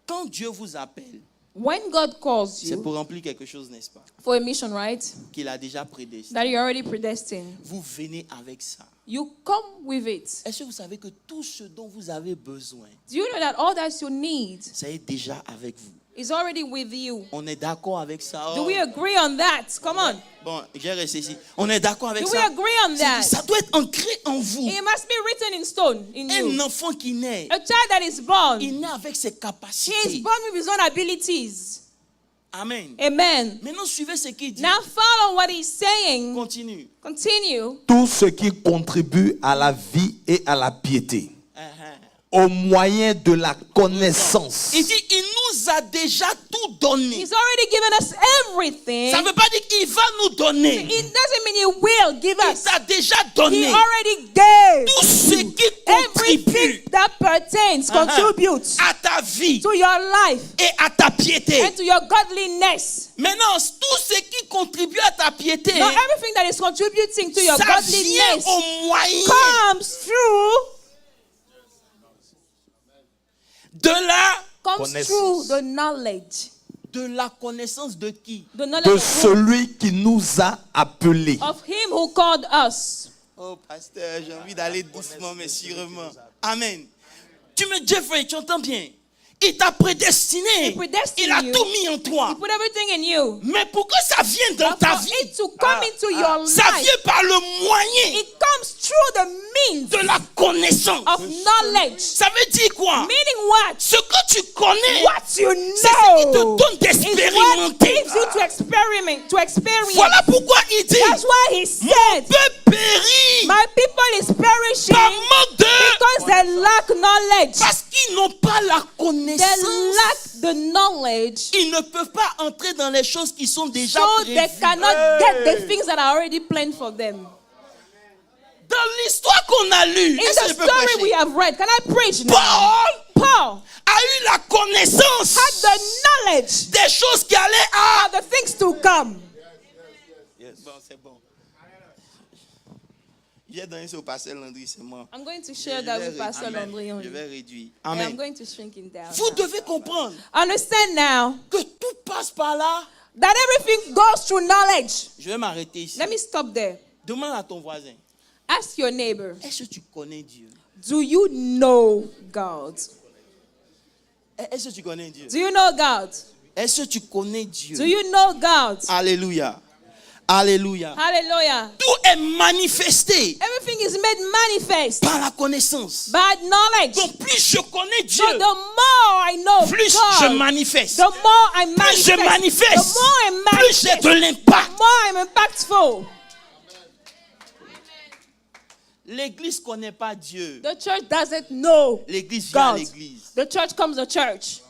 Quand Dieu vous appelle, When God calls c'est you pour remplir quelque chose, n'est-ce pas? for a mission, right? Qu'il a déjà prédestiné. That you're already predestined. Vous venez avec ça. You come with it. Est-ce que vous savez que tout ce dont vous avez besoin, Do you know that all that you need ça est déjà avec vous? is already with you? On est d'accord avec ça? Do Oh. we agree on that? Come on. Bon, j'ai resté ici. On est d'accord avec Do ça? we agree on that? Ça doit être ancré en vous. It must be written in stone in Un you. enfant qui naît, A child that is born, il naît avec ses he is capacités. born with his own abilities. Amen. Amen. Maintenant, suivez ce qu'il dit. Now follow what he's saying. Continue. Continue. tout ce qui contribue à la vie et à la piété. au moyen de la connaissance. Il dit, il nous a déjà tout donné. He's already given us everything. Ça ne veut pas dire qu'il va nous donner. It doesn't mean he will give Il us. t'a déjà He donné already gave. tout ce qui Everything contribue that pertains, contributes à ta vie to your life et à ta piété. and to your godliness. Maintenant, tout ce qui contribue à ta piété, Now, everything that is contributing to your ça vient godliness au moyen comes through de Connaissance. the knowledge. la connaissance de qui? The knowledge De of, who? celui qui nous a appelés. Of him who called us. Oh, pasteur, j'ai envie d'aller doucement, mais sûrement. Amen. Tu me dis, Jeffrey, tu entends bien? Il t'a prédestiné. He predestined Il a you. tout mis en toi. He put everything in you. Mais pour que ça vienne dans But ta for vie, it to come into your ça life, vient par le moyen it comes through the means de la connaissance. of knowledge. Ça veut dire quoi? Meaning what? Ce que tu connais, What you c'est ce qui te know donne is what d'expérimenter. gives you to experiment, to experience. Voilà pourquoi il dit, That's why he said, peuple périt my people is perishing par manque de... because they lack knowledge. Parce qu'ils n'ont pas la They connaissance. lack the knowledge, Ils ne peuvent pas entrer dans les choses qui sont déjà so they prévues. cannot get the things that are already planned for them. Dans l'histoire qu'on a lue, In est-ce que the je peux story prêcher? we have read, can I preach now? Paul Paul a eu la connaissance had the knowledge des choses qui allaient à... of the things to come. Bon, c'est bon. J'ai donné ça au pasteur Landry, c'est moi. I'm going to share that with Pastor Landry Je only. vais réduire. And I'm Amen. going to shrink it down. Vous devez comprendre Understand now que tout passe par là. that everything goes through knowledge. Je vais m'arrêter ici. Let me stop there. Demande à ton voisin, Ask your neighbor, est-ce que tu connais Dieu? do you know God? Est-ce que tu connais Dieu? Do you know God? Est-ce que tu connais Dieu? Do you know God? Alléluia. Alléluia. Hallelujah. Tout est manifesté Everything is made manifest par la connaissance. by knowledge. Donc plus je connais Dieu, So the more I know plus je God, manifeste. the more I Plus je manifest. manifeste, The more I plus j'ai manifest, de l'impact. the more I'm impactful. L'église ne connaît pas Dieu. The church doesn't know L'église vient à God. l'église. The church comes to church.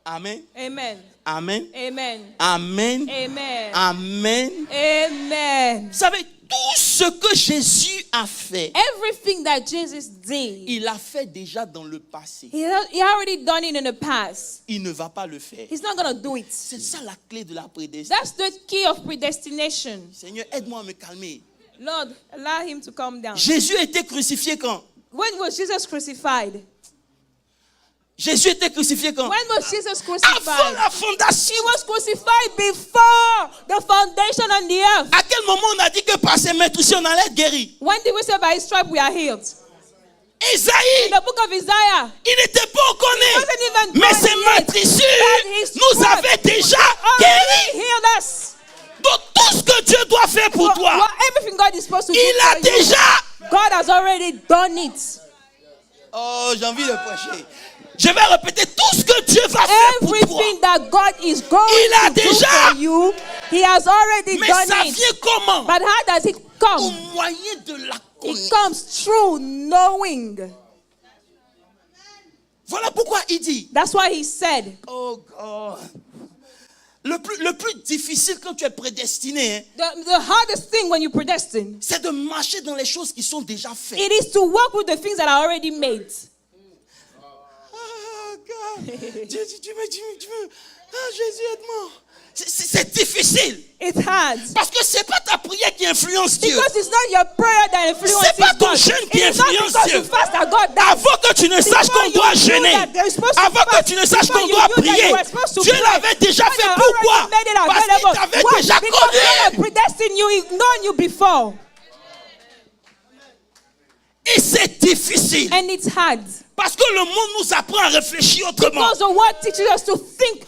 Amen. Amen. Amen. Amen. Amen. Amen. Amen. Amen. Vous savez, tout ce que Jésus a fait, Everything that Jesus did, il a fait déjà dans le passé. he already done it in the past. Il ne va pas le faire. He's not going to do it. C'est ça la clé de la prédestination. That's the key of predestination. Seigneur, aide-moi à me calmer. Lord, allow him to calm down. Jésus a été crucifié quand? When was Jesus crucified? Jésus était crucifié quand? When was Jesus Avant crucified? la fondation. He was crucified before the foundation on the earth. À quel moment on a dit que par ses maîtres ici on allait être guéri? When did we say by his stripe we are healed? Isaïe, In the book of Isaiah, il n'était pas encore né. wasn't even Mais born ses yet. maîtres ici But his nous stripe avaient déjà already guéris. healed us. Donc tout ce que Dieu doit faire pour toi, Everything God is supposed to do il a for you, déjà. God has already done it. Oh, j'ai envie de prêcher. Je vais répéter tout ce que Dieu va faire pour toi. Everything that God is going Il a to do déjà. for you, He has already Mais done ça it. vient comment? But how does it Au come? moyen de la It connaissance. comes through knowing. Voilà pourquoi il dit. That's why He said, Oh God. Le plus difficile quand tu es prédestiné, hein, the hardest thing when you predestine, c'est de marcher dans les choses qui sont déjà faites. it is to work with the things that are already made. Oh God. Ah, Jésus, aide-moi. C'est difficile. It's hard. Parce que c'est pas ta prière qui influence Dieu. Because it's not your prayer that influences C'est pas ton God. jeûne qui It is not influence because Dieu. you fast that God does. Avant que tu ne saches Before qu'on doit you knew jeûner, that they're supposed to avant que fast, tu ne saches before qu'on you doit knew that prier, you were supposed to Dieu pray, l'avait déjà God fait. had Pourquoi? already made it Parce qu'il available. t'avait Why? déjà Because God had connu. predestined you, He'd known you before. Et c'est difficile. And it's hard. Parce que le monde nous apprend à réfléchir autrement. Because the word teaches us to think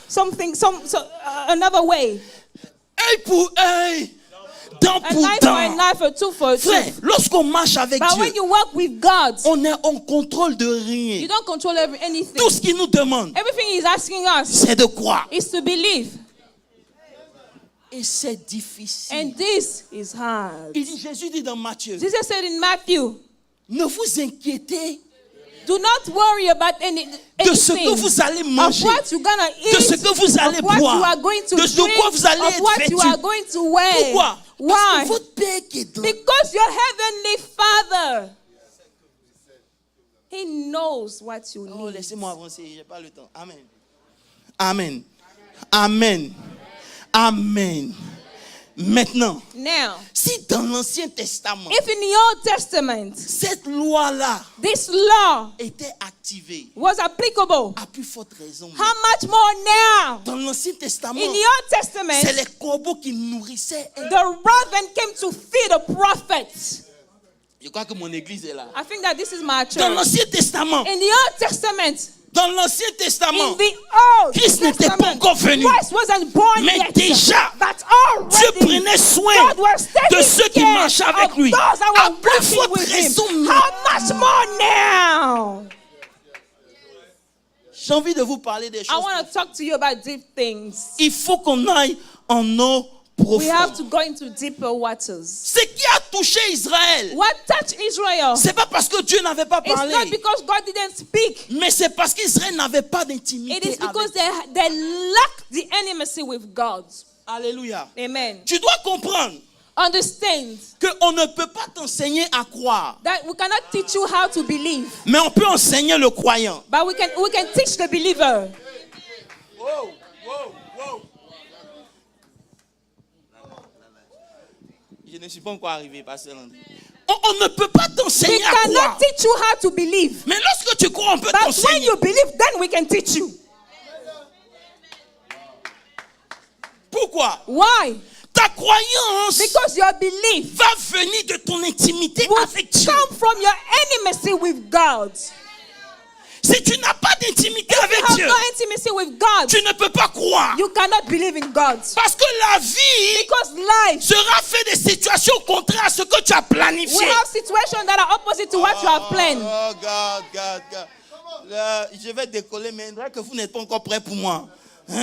another way. Œil pour œil, dent A pour knife for a dent. knife, a tooth for a Frère, tooth. lorsqu'on marche avec But Dieu, when you work with God, on est en contrôle de rien. you don't control anything. Tout ce qu'il nous demande, Everything He's asking us c'est de croire. is to believe. Et c'est difficile. And this is hard. Jésus dit dans Matthieu, Jesus said in Matthew, ne vous inquiétez Do not worry about de ce que anything. vous allez Of manger, what you're gonna de ce eat. que vous allez Of what you are boire, going to de drink. quoi vous allez Of être what you are vêtu. going to wear. Pourquoi? Parce Why? que votre Père qui est dans... Because your heavenly Father, He knows what you Oh, need. laissez-moi avancer, j'ai pas le temps. Amen. Amen. Amen. Amen. Maintenant, Now, si dans l'Ancien Testament, if in the Old Testament cette loi-là this law était activée, was applicable, à plus forte raison, how much more now? dans l'Ancien Testament, In the Old Testament, c'est les corbeaux qui nourrissaient. the raven came to feed the prophets. Je crois que mon église est là. I think that this is my Dans church. l'Ancien Testament, In the Old Testament, dans l'Ancien in Testament, the Old Christ n'était pas Testament, encore venu. Christ wasn't born Mais yet. déjà, But Dieu already, prenait soin God was taking de ceux qui care marchaient avec of lui. those that À were plus walking forte with him. raison, How much more now? j'ai envie de vous parler des I choses. want to talk to you about deep things. Il faut qu'on aille en eau We have profonde. to go into deeper waters. Ce qui a touché Israël, What touched Israel? c'est pas parce que Dieu n'avait pas It's not parlé, because God didn't speak. mais c'est parce qu'Israël n'avait pas It d'intimité is because avec. they lacked the intimacy with God. Alléluia. Amen. Tu dois comprendre Understand qu'on ne peut pas t'enseigner à croire, that we cannot teach you how to believe, mais on peut enseigner le croyant. but we can teach the believer. Wow, wow, wow. Je ne suis pas encore arrivé, pasteur Landry. On ne peut pas We t'enseigner à cannot croire. teach you how to believe, Mais lorsque tu crois, on peut but when t'enseigner. you believe, then we can teach you. Pourquoi? Why? Ta croyance Because your belief va venir de ton intimité will avec Dieu. come from your intimacy with God. Si tu n'as pas d'intimité If you avec have Dieu, no intimacy with God, tu ne peux pas croire. you cannot believe in God. Parce que la vie Because life, sera faite des situations contraires à ce que tu as we planifié. have situations that are opposite to what you have planned. Oh, God. Là, je vais décoller, mais il que vous n'êtes pas encore prêts pour moi. God.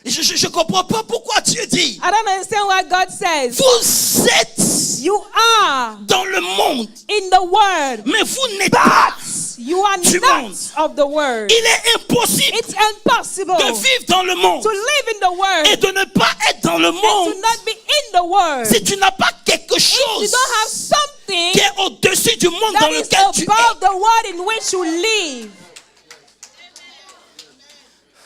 Je ne comprends pas pourquoi Dieu dit. I don't understand what God says. Vous êtes You are dans le monde, in the world, mais vous n'êtes pas. you are Du not monde. of the world. Il est impossible It's impossible de vivre dans le monde to live in the world et de ne pas être dans le and monde to not be in the world. si tu n'as pas quelque If you chose don't have something qui est au-dessus du monde that dans is lequel tu above es. the world in which you live.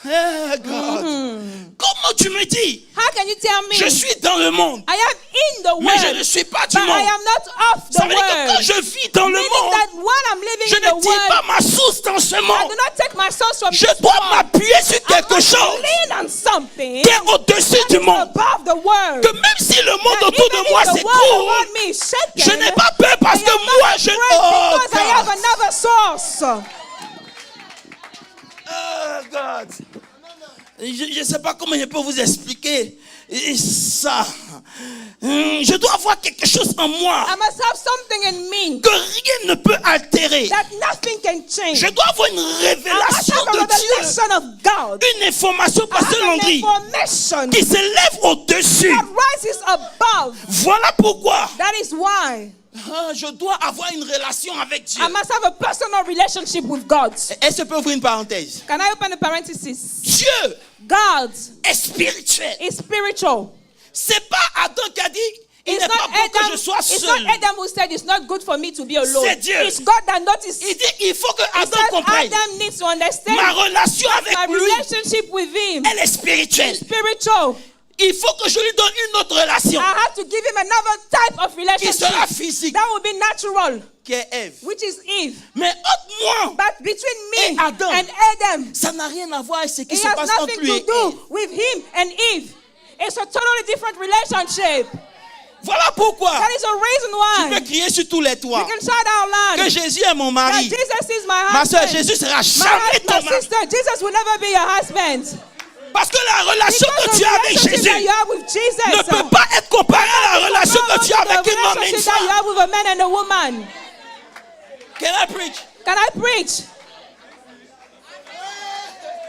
Eh, God. Comment tu me dis, How can you tell me je suis dans le monde, I am in the mais je world, ne suis pas du but I monde? am not of Ça the veut dire que quand world? je vis dans le Meaning monde, that when I'm living je in the ne tire pas world, ma source dans ce I monde. do not take my source from Je this dois world. m'appuyer sur I quelque must chose lean on something qui est au-dessus that du is monde. above the world. Que même si le monde That autour even de moi if the world s'écroule, around me is shaken, je n'ai pas peur parce I que am not moi, je... afraid Oh, because I have God. another source. Oh, God. Je ne sais pas comment je peux vous expliquer ça. Je dois avoir quelque chose en moi I must have something in me que rien ne peut altérer. that nothing can change. Je dois avoir une I must révélation have a de Dieu, revelation of God. une information, I Pasteur have an Landry, information qui s'élève au-dessus. that rises above. Voilà pourquoi That is why je dois avoir une relation avec Dieu. I must have a personal relationship with God. Est-ce que je peux ouvrir une parenthèse? Can I open a parenthesis? Dieu God est spirituel. is spiritual. C'est pas Adam qui a dit il It's n'est not pas bon que Adam. je sois It's seul. not Adam who said it's not good for me to be alone. C'est Dieu. It's God that noticed. Il dit il faut que He Adam said comprenne. Adam needs to understand Ma relation my avec lui, relationship with him elle est spirituelle. is spiritual. Il faut que je lui donne une autre relation I have to give him another type of qui relationship sera physique, that will be natural, qui est Ève. which is Eve. Mais entre moi, But between Et me Adam. and Adam, ça n'a rien à voir avec ce qui it se has passe entre nothing lui to et Ève. do with him and Eve. It's a totally different relationship. Voilà pourquoi That is a reason je peux why crier sur tous les we toits can shout out que loud Jésus est mon that mari. Jesus is my Ma soeur, husband. Jésus sera My jamais ton mari. sister, Jesus will never be your husband. Parce que la relation Because que the tu as avec relationship that Jésus you have with Jesus ne peut pas être comparée à la relation que tu as avec the un homme et une relationship that you femme. have with a man and a woman. Can I preach? Can I preach?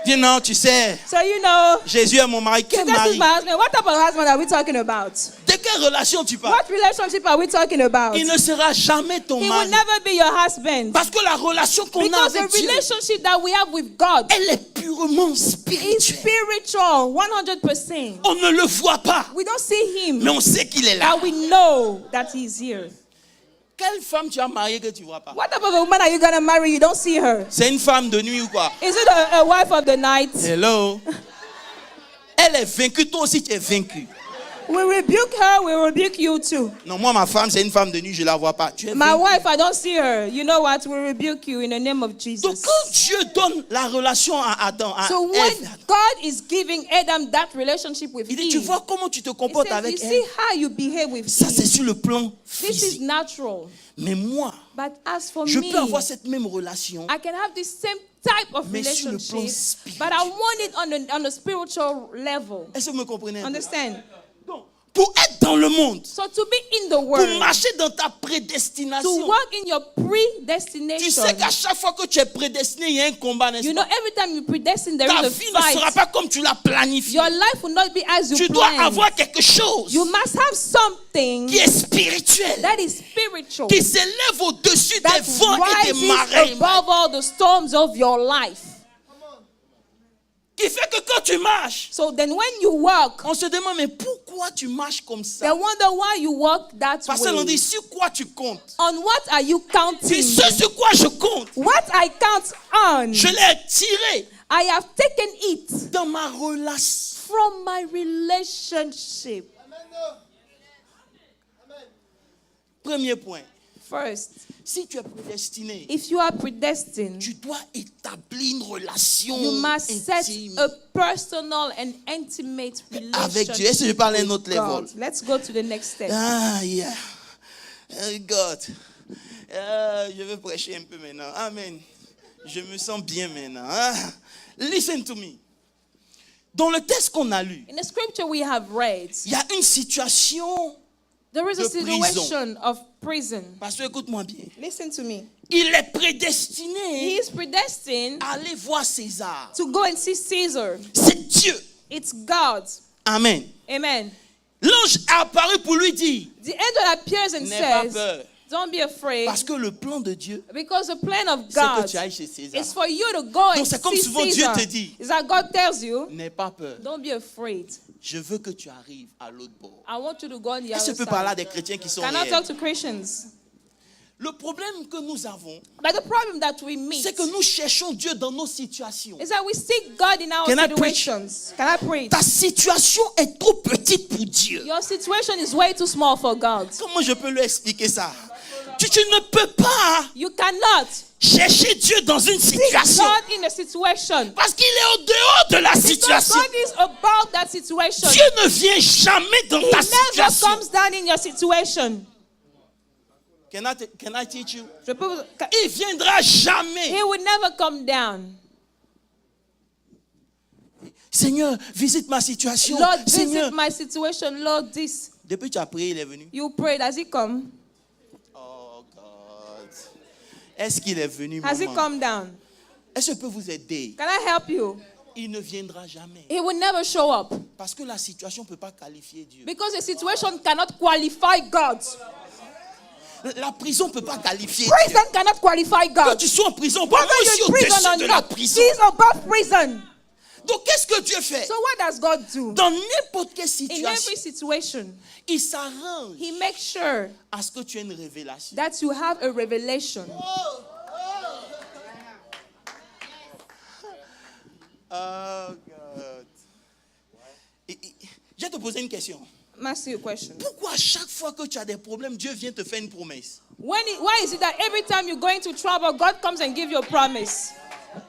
Dis non, tu sais, So you know, Jésus est mon mari. Quel this is mari? my husband. What type of husband are we talking about? De quelle relation tu parles? What relationship are we talking about? Il ne sera jamais ton He will mari. never be your husband. Parce que la relation qu'on a Because the avec Dieu, relationship that we have with God elle est purement is spirituelle. spiritual, 100%. On ne le voit pas, We don't see him, mais on sait qu'il est là. but we know that he's here. Quelle femme tu as mariée que tu ne vois pas? What type of a woman are you going to marry? You don't see her. C'est une femme de nuit ou quoi? Is it a wife of the night? Hello? Elle est vaincue, toi aussi tu es vaincu. We rebuke her, we rebuke you too. Non, moi ma femme c'est une femme de nuit, je ne la vois pas. Tu es My vaincu. wife, I don't see her. You know what? We rebuke you in the name of Donc Jesus. quand Dieu donne la relation à Adam, à So when Ève, God is giving Adam that relationship with il dit, tu Eve, vois comment tu te he comportes says, you avec see elle? how you behave with Ça c'est Eve. sur le plan This is physique. natural. Mais moi, But as for je me, peux avoir cette même relation. I can have the same type of Mais sur le plan relationship, but I want it on the spiritual level. Est-ce que vous me comprenez? Un peu? Understand? Donc, pour être dans le monde, So to be in the pour world, marcher dans ta to prédestination, walk in your tu predestination, sais qu'à chaque fois que tu es prédestiné, il y a un combat, n'est-ce you know, pas? every time you predestine, there Ta is a vie ne sera fight. pas comme tu l'as planifié. Your life will not be as you Tu dois planned. avoir quelque chose You must have something qui est spirituel, that is spiritual, qui s'élève au-dessus that des vents et des rises marées, above all the storms of your life. qui fait que quand tu marches, So then when you walk, on se demande, mais pourquoi tu marches comme they ça? wonder why you walk that Parce qu'on way. dit, sur quoi tu comptes? On what are you counting? C'est ce sur quoi je compte. What I count on, Je l'ai tiré I have taken it dans ma relation. from my relationship. Premier point. First, Si tu es prédestiné, if you are predestined, tu dois établir une relation you must set intime a personal and intimate avec Dieu. relationship Est-ce que je parle à un with autre level? God. Let's go to the next step. Ah, yeah. God. Je vais prêcher un peu maintenant. Amen. Je me sens bien maintenant. Ah. Listen to me. Dans le texte qu'on a lu, In the scripture we have read, il y a une situation. there is a de situation of prison. Pasteur, écoute-moi bien. Listen to me. Il est He prédestiné is predestined à aller voir César. to go and see Caesar. C'est Dieu. It's God. Amen. Amen. L'ange est apparu pour lui dire, The angel appears and n'aie pas says, peur. don't be afraid, Parce que le plan de Dieu, because the plan of c'est que God tu ailles chez César. is for you to go and Donc, c'est comme see souvent Dieu Caesar. te dit. Is that God tells you, N'aie pas peur. don't be afraid. Je veux que tu arrives à l'autre bord. I want you to go on the Est-ce que other je peux parler à side. des chrétiens qui sont Can I réels? talk to Christians? Le problème que nous avons, But the problem that we meet c'est que nous cherchons Dieu dans nos situations. is that we seek God in our Can I preach? situations. Can I preach? Ta situation est trop petite pour Dieu. Your situation is way too small for God. Comment je peux lui expliquer ça? Tu ne peux pas You cannot chercher Dieu dans une seek situation. God in a situation. Parce qu'il est au dehors de la Because situation. God is about that situation. Dieu ne vient jamais dans He ta never situation. comes down in your situation. Can I teach you? Je peux vous- Il viendra jamais. He will never come down. Seigneur, visite ma situation. Lord, Seigneur. visit my situation. Lord, this. Depuis que tu as prié, il est venu. You prayed. Has he come? Oh God. Est-ce qu'il est venu, Has he maman? come down? Est-ce que je peux vous aider? Can I help you? Il ne viendra jamais. He will never show up. Parce que la situation ne peut pas qualifier Dieu. Because the situation cannot qualify God. La prison ne peut pas qualifier Dieu. Prison cannot qualify Quand God. tu sois en prison, pas Whether aussi you're in prison au-dessus or de la not, prison. he's above prison. Donc qu'est-ce que Dieu fait? So what does God do? Dans n'importe quelle In every situation, situation, il s'arrange he makes sure à ce que tu aies une révélation. that you have a revelation. Oh God. Je vais te poser une question. Let me ask you a question. Pourquoi à chaque fois que tu as des problèmes, Dieu vient te faire une promesse? Why is it that every time you go into trouble, God comes and gives you a promise?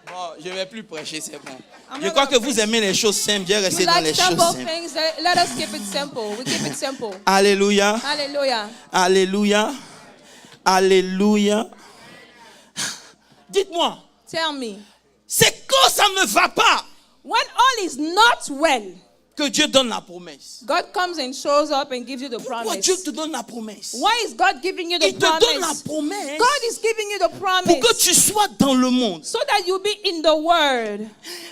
Bon, je ne vais plus prêcher, c'est bon. I'm Je not crois que gonna vous preach. aimez les choses simples. Dieu You rester dans les like choses simple simples. things? Let us keep it simple. We keep it simple. Alléluia. Hallelujah. Alléluia. Alléluia. Dites-moi, Tell me, c'est quand ça ne va pas when all is not well, que Dieu donne la promesse? God comes and shows up and gives you the Pourquoi promise. Dieu te donne la promesse? Why is God giving you the Il te donne la promise? promesse God is giving you the pour promise que tu sois dans le monde, so that you be in the word,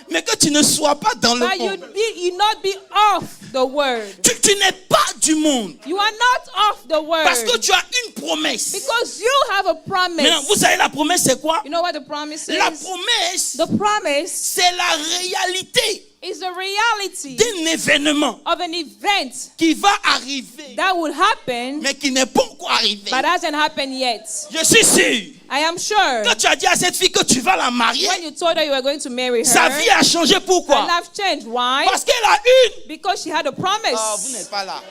mais que tu ne sois pas dans le but monde. you not be off the word. Tu n'es pas du monde You are not off the word parce que tu as une promesse. because you have a Maintenant, promise. vous savez la promesse c'est quoi? You know what the promise La is? promesse, The promise c'est la réalité is the reality d'un événement of an event qui va arriver, that will happen mais qui n'est pas encore arrivé. but hasn't happened yet. Je suis sûr. I am sure Quand tu as dit à cette fille que tu vas la marier, when you told her you were going to marry her, sa vie a changé. her Pourquoi? life changed. Why? Parce qu'elle a une. Because she had a promise. Vous n'êtes pas là.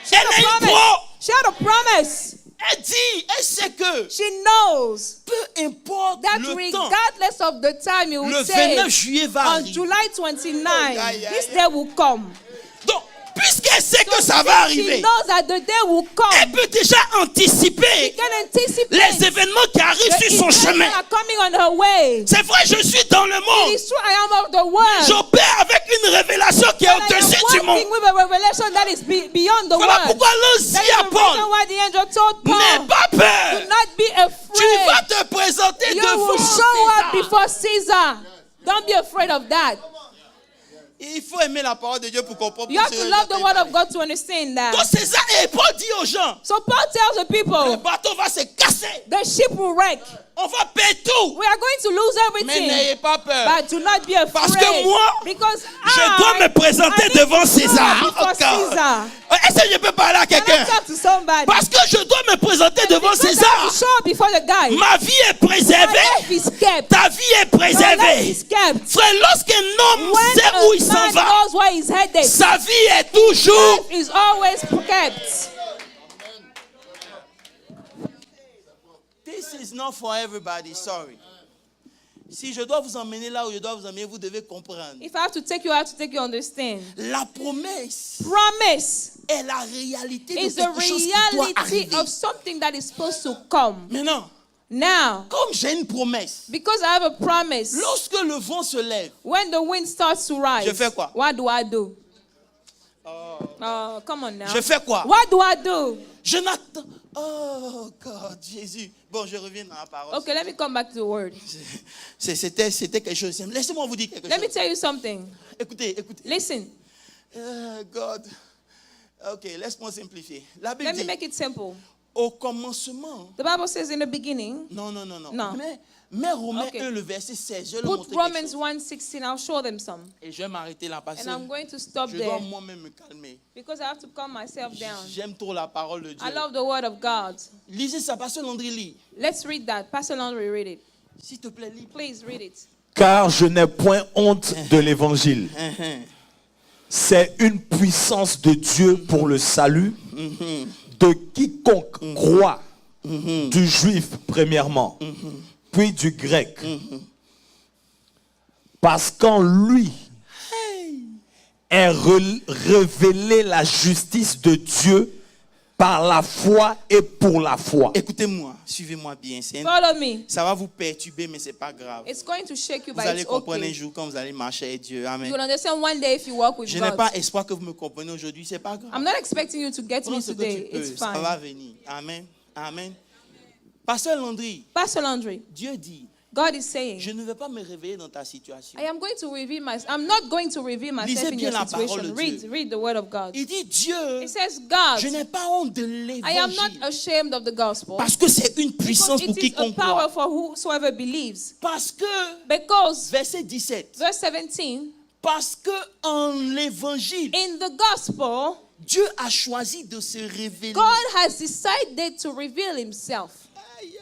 She had Elle a a une promise. pro. She had a promise. Elle dit, elle sait que She knows peu importe that le temps, regardless of the time you le will 29 take, juillet va on arriver. July 29, aïe, aïe, this aïe. day will come. Donc, puisqu'elle sait que So ça va she arriver, knows that the day will elle come. peut déjà She anticiper can anticipate les événements qui arrivent the sur son events chemin. that are coming on her way. C'est vrai, je suis dans le monde. It is true, I am of the world. J'opère avec une révélation qui est But I au-dessus am du monde. working with a revelation that is beyond the Voilà world. pourquoi l'ange That dit is à the Paul, reason why the angel told n'aie Paul, pas do peur. not be Tu vas afraid. te présenter You devant will show up César. before Caesar. Don't be afraid of that. Il faut aimer la parole de Dieu pour comprendre. You have to love the word of God to understand Donc that. César et Paul dit aux gens, So Paul tells the le people, bateau va se casser. the ship will wreck. On va perdre tout. We are going to lose Mais everything. n'ayez pas peur. But do not be afraid. Parce que moi, because Je dois me présenter I need devant to show César. up before Encore. Caesar. Est-ce que je peux parler à Can I quelqu'un? talk to somebody? Parce que je dois me présenter devant Because I have César. to show up before the guy. Ma vie est My préservée. life is kept. Ta vie est My life préservée. is kept. Frère, lorsqu'un homme When sait où il a s'en man va, knows where he's headed, sa vie est toujours. life is always kept. This is not for everybody, sorry. Si je dois vous emmener là où je dois vous emmener, vous devez comprendre. If I have to take you out to take you understand. La promesse Promise est la réalité de is the quelque chose qui doit reality arriver. of something that is supposed to come. Maintenant, Now, comme j'ai une promesse, because I have a promise, lorsque le vent se lève, when the wind starts to rise, Je fais quoi? What do I do? Oh, come on now. je fais quoi? What do I do? Je n'attends. Oh, God, Jésus. Bon, je reviens dans la parole. Okay, let me come back to the word. C'était quelque chose. Laissez-moi vous dire quelque Let me chose. tell you something. Écoutez. Listen, God. Ok, laisse-moi simplifier. La Bible let me dit, make it simple. au commencement. The Bible says in the beginning, Non. Non. Mais Romains Ok. 1, le verset 16. Je vais le put montrer Romans quelque chose. 1:16. I'll show them some. Et je vais m'arrêter là parce And I'm que going to stop je there dois moi-même me calmer. because I have to calm myself down. J'aime trop la parole de Dieu. I love the word of God. Lisez ça, Pasteur Landry, lit. Let's read that. Pastor Landry, read it. S'il te plaît, lis. Please read it. Car je n'ai point honte de l'évangile. C'est une puissance de Dieu pour le salut de quiconque croit, du juif premièrement, puis du grec. Parce qu'en lui est révélée la justice de Dieu par la foi et pour la foi. Écoutez-moi, suivez-moi bien. Follow me. Ça va vous perturber, mais ce n'est pas grave. It's going to shake you, Vous but allez it's comprendre un okay. jour quand vous allez marcher avec Dieu. Amen. You'll understand one day if you walk with Je n'ai God. pas espoir que vous me compreniez aujourd'hui. C'est pas grave. I'm not expecting you to get Prends me ce que today. tu peux. It's Ça va fine. venir. Amen. Amen. Pasteur Landry, Pastor Landry, Dieu dit, God is saying, je ne vais pas me réveiller dans ta situation. I am going to reveal myself. I'm not going to reveal myself Lisez in bien your la parole situation. de Dieu. Read the word of God. Il dit, Dieu, It says, God, je n'ai pas honte de I am not l'évangile. ashamed of the gospel. Parce que c'est une Because puissance pour it is a quiconque power croit. for whosoever believes. Parce que, Because, verset 17, verse 17, parce que en l'évangile, in the gospel, Dieu a choisi de se révéler. God has decided to reveal himself. Aïe, aïe.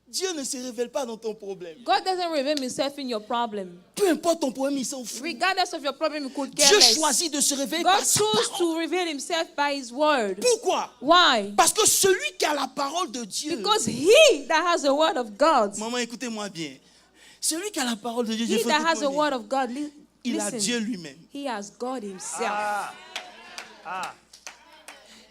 Dieu ne se révèle pas dans ton problème. God doesn't reveal himself in your problem. Peu importe ton problème, il s'en fout. Regardless of your problem, you could care Dieu less. choisit de se révéler God par sa chose parole. to reveal himself by his word. Pourquoi? Why? Parce que celui qui a la parole de Dieu. Because he that has the word of God, Maman, écoutez-moi bien. Celui qui a la parole de Dieu, he il faut that has tout the connaître. word of God, Il a listen, Dieu lui-même. he has God himself.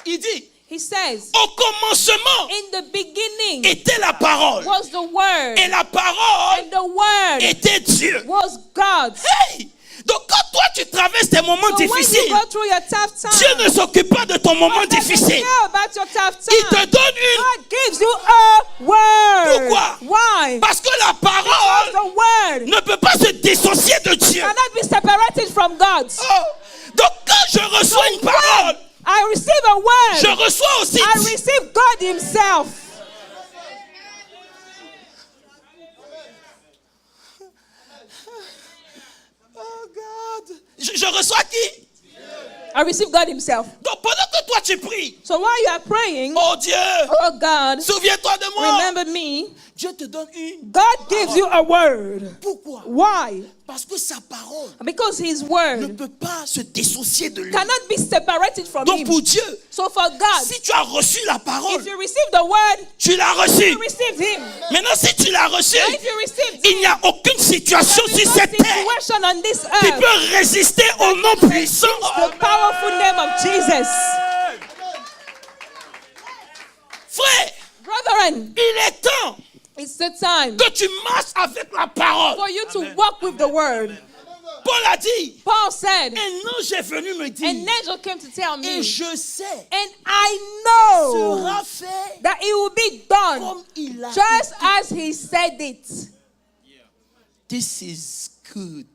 Il dit, He says, au commencement in the beginning était la parole. was the word, Et la parole and the word était Dieu. was God. Hey! Donc quand toi tu traverses tes moments So when you difficiles, go through your tough time, Dieu ne s'occupe pas de ton moment God doesn't difficile. care about your tough Il te time. donne une. God gives you a word. Pourquoi? Why? Parce que la parole The word ne peut pas se dissocier de Dieu. cannot be separated from God. Oh. Donc quand je reçois une parole, I receive a word. je reçois aussi I receive God Himself. Oh God. Je reçois qui? I receive God Himself. Donc pendant que toi tu pries, So while you are praying, oh Dieu, oh God, souviens-toi de moi. remember me. Dieu te donne une. God gives you a word. Pourquoi? Why? Parce que sa parole Because His ne word peut pas se dissocier de lui. cannot be separated from Donc Him. pour Dieu, So for God, si tu as reçu la parole, if you receive the word, tu l'as reçu. you received Him. Maintenant, si tu l'as reçu, And if you received il n'y a aucune situation there is sur no cette terre situation on this qui earth peut résister au nom puissant. the powerful name of Jesus. Frère, Brethren, il est temps it's the time que tu marches avec la parole. for you to walk with the word. Paul a dit, Paul said, un ange est venu me an dire, angel came to tell me, et je sais, and I know sera fait that it will be done comme il a just dit. as he said it. This is good.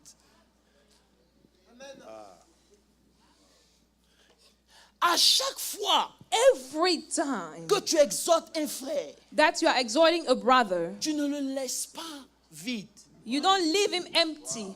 À chaque fois Every time que tu exhortes un frère, that you are exhorting a brother, tu ne le laisses pas vide. you don't leave him empty.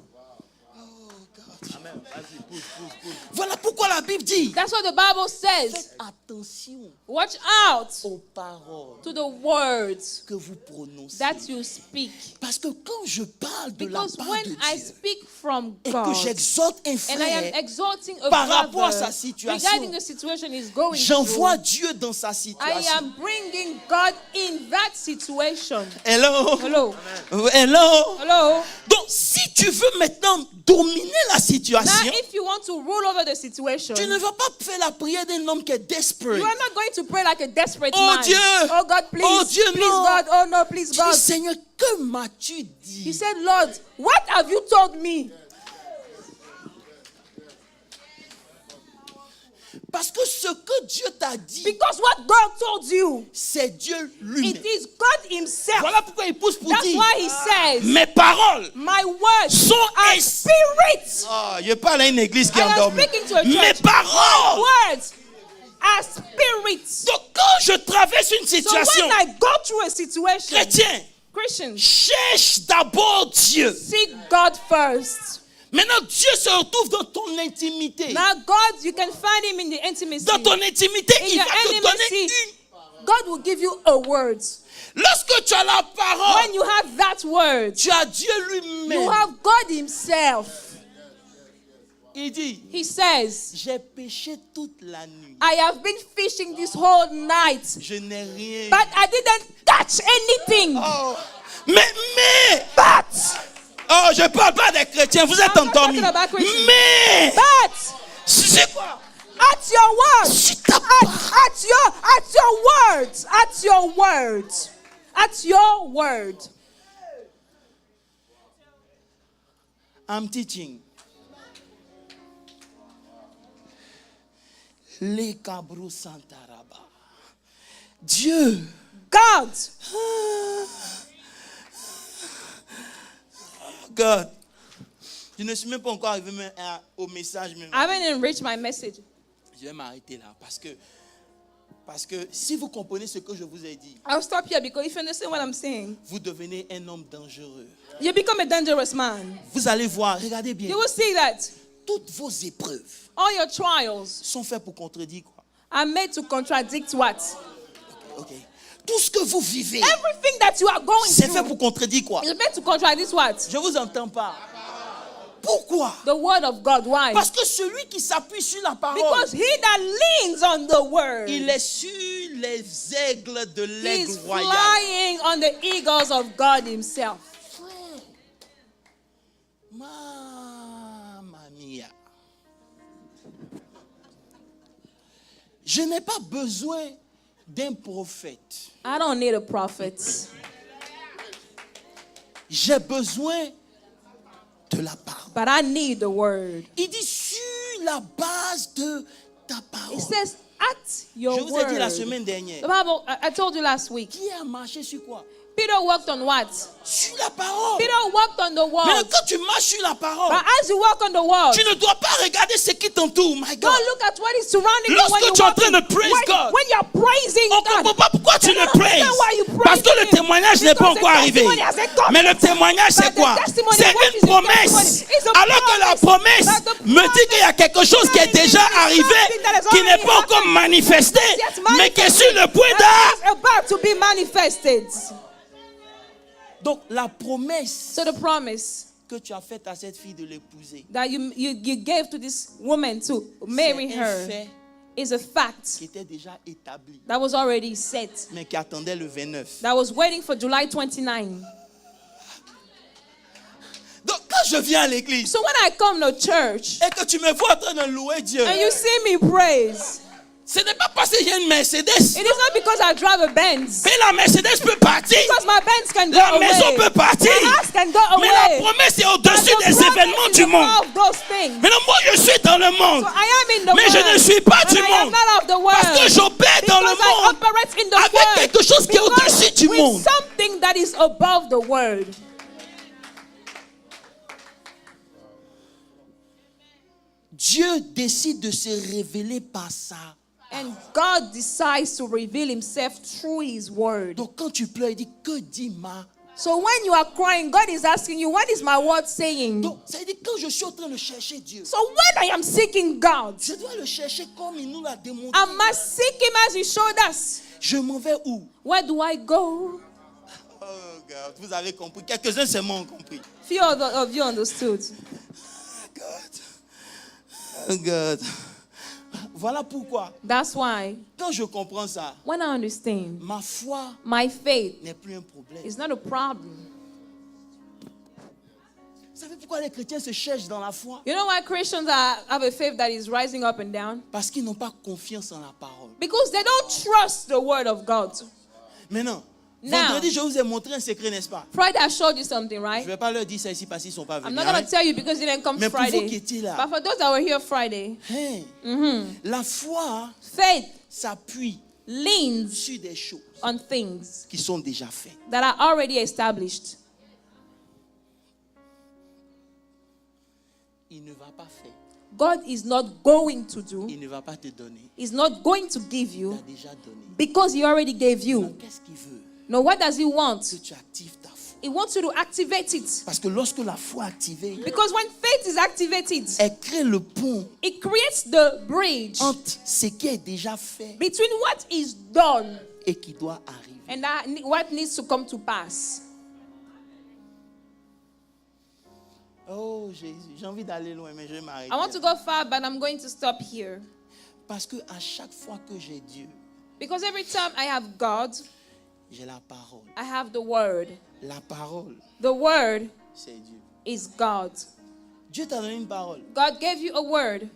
Voilà pourquoi la Bible dit, That's what the Bible says. faites attention Watch out aux paroles to the words que vous prononcez. that you speak. Parce que quand je parle de la Because part when de I Dieu speak from et que God j'exhorte un and I am frère, exhorting a par rapport à brother sa situation, regarding the situation he's going j'envoie through, Dieu dans sa I situation. am bringing God in that situation. Hello? Hello? Hello? Hello? Donc, si tu veux maintenant dominer la Now, situation, if you want to rule over the situation, tu ne vas pas faire la prière d'un homme qui est desperate. you are not going to pray like a desperate Oh man. Dieu! Oh God, please. Oh Dieu, please, non. God. Oh no, please, Tu God. dis, Seigneur, que m'as-tu dit? He said, Lord, what have you told me? Parce que ce que Dieu t'a dit, Because what God told you, c'est Dieu lui-même. it is God Himself. Voilà pourquoi il pousse pour That's dire, why He says, mes paroles my words sont are spirit. Oh, je parle à une église qui est I am endormie. speaking to a Mes church. paroles. Words are spirit. Donc quand je traverse une So situation, when I go through a situation, chrétien, Christians, cherche d'abord Dieu. seek God first. Maintenant, Dieu se retrouve dans ton intimité. Now, God, you can find Him in the intimacy. Dans ton intimité, In il your va te donner intimacy, une. God will give you a word. Lorsque tu as la parole, When you have that word, tu as Dieu you lui-même. have God Himself. Il dit, He says, j'ai péché toute la nuit. I have been fishing this whole night, Je n'ai rien. but I didn't catch anything. Oh. Mais, But, oh, je ne parle pas des chrétiens, vous êtes I'm not endormis. talking about Christians. Mais, but, c'est quoi? at your word, Si ta at your words, at your words, at your word. I'm teaching. Les cabrous santaraba. Dieu. God, God. Je ne suis même pas encore arrivé au message. Même. I haven't even reached my message. Je vais m'arrêter là parce que si vous comprenez ce que je vous ai dit, I'll stop here because if you understand what I'm saying, vous devenez un homme dangereux. you become a dangerous man. Vous allez voir, regardez bien. You will see that Toutes vos épreuves all your trials sont faites pour contredire quoi? are made to contradict what? Ok. Tout ce que vous vivez, Everything that you are going c'est fait through pour contredire quoi? is made to contradict what? Je vous entends pas. Pourquoi? The word of God. Why? Parce que celui qui s'appuie sur la parole, Because he that leans on the word, il est sur les aigles de he l'aigle is royal. flying on the eagles of God Himself. Mamma mia. Je n'ai pas besoin d'un prophète. I don't need a prophet. J'ai besoin de la parole. but I need the word. Il dit sur la base de ta parole. It says, at your Je vous ai dit la word. semaine dernière. The Bible, I told you last week. Qui a marché sur quoi? Peter worked on what? Sur la parole. Peter worked on the Mais word. quand tu marches sur la parole, But as you walk on the word, tu ne dois pas regarder ce qui t'entoure, my God. don't look at what is surrounding you when Lorsque you're tu es en train walking. de praise God, When you're praising on ne God, comprend pas pourquoi tu they le don't understand praises. why you praise Parce que le Him. témoignage n'est pas Because encore the arrivé. testimony hasn't come. Mais le témoignage, c'est But the quoi? testimony, C'est what is une the promesse. testimony? It's a Alors que la promesse But the me dit qu'il y a quelque chose qui est promise déjà is arrivé, something that has qui n'est already pas encore happened. manifesté, It's mais qui est manifested. sur le point That d'art. is about to be manifested. Donc la promesse So the promise que tu as faite à cette fille de l'épouser, that you gave to this woman to marry c'est un her fait is a fact qui était déjà établi, that was already set, mais qui attendait le 29. that was waiting for July 29. Donc quand je viens à l'église So when I come to church et que tu me vois en train de louer Dieu, and you see me praise, ce n'est pas parce que j'ai une Mercedes. it is not because I drive a Benz, Mais la Mercedes peut partir. because my Benz can go La away, maison peut partir. my house can go Mais la away. promesse est But au-dessus the des promise événements is du monde. above those things. Maintenant, moi, je suis dans le monde. So I am in the Mais je world, ne suis pas but du I am monde. not of the world. Parce que j'opère dans le Because I monde operate in the avec world. quelque chose qui est Because au-dessus du with monde. something that is above the world. Dieu décide de se révéler par ça. And God decides to reveal himself through his word. Donc quand tu pleures, il dit, que dit ma... So when you are crying, God is asking you, what is my word saying? Donc ça veut dire quand je suis en train de chercher Dieu, So when I am seeking God, je dois le chercher comme il nous l'a démontré. I must seek him as he showed us. Je m'en vais où? Where do I go? Oh God, vous avez compris. Quelques-uns seulement ont compris. Few of you understood. Oh God. Voilà pourquoi, That's why quand je comprends ça, when I understand, ma foi my faith n'est plus un problème. is not a problem. Vous savez pourquoi les chrétiens se cherchent dans la foi? You know why Christians have a faith that is rising up and down? Parce qu'ils n'ont pas confiance en la parole. Because they don't trust the word of God. Maintenant, Now. vendredi, je vous ai montré un secret, n'est-ce pas? Friday I showed you something, Je right? ne vais pas leur dire ça ici parce qu'ils ne sont pas I'm venus. not going to tell you because you didn't come Mais pour vous Friday. qui étiez là. But for those that were here Friday, Hein? La foi faith s'appuie leans sur des choses on things qui sont déjà faites. that are already established. Il ne va pas faire. God is not going to do, Il ne va pas te donner. is not going to give Il you a déjà donné. because he already gave you. Donc, qu'est-ce qu'il veut? No, what does he want? Que tu actives ta foi. He wants you to activate it. Parce que lorsque la foi est activée, Because when faith is activated, elle crée le pont it creates the bridge entre ce qui est déjà fait between what is done et qui doit arriver. and what needs to come to pass. Oh Jésus, j'ai envie d'aller loin, mais je vais m'arrêter. I want to go far, but I'm going to stop here. Parce que à chaque fois que j'ai Dieu, Because every time I have God, j'ai la parole. I have the word. La parole, The word c'est Dieu. is God. Dieu t'a donné une parole. God gave you a word.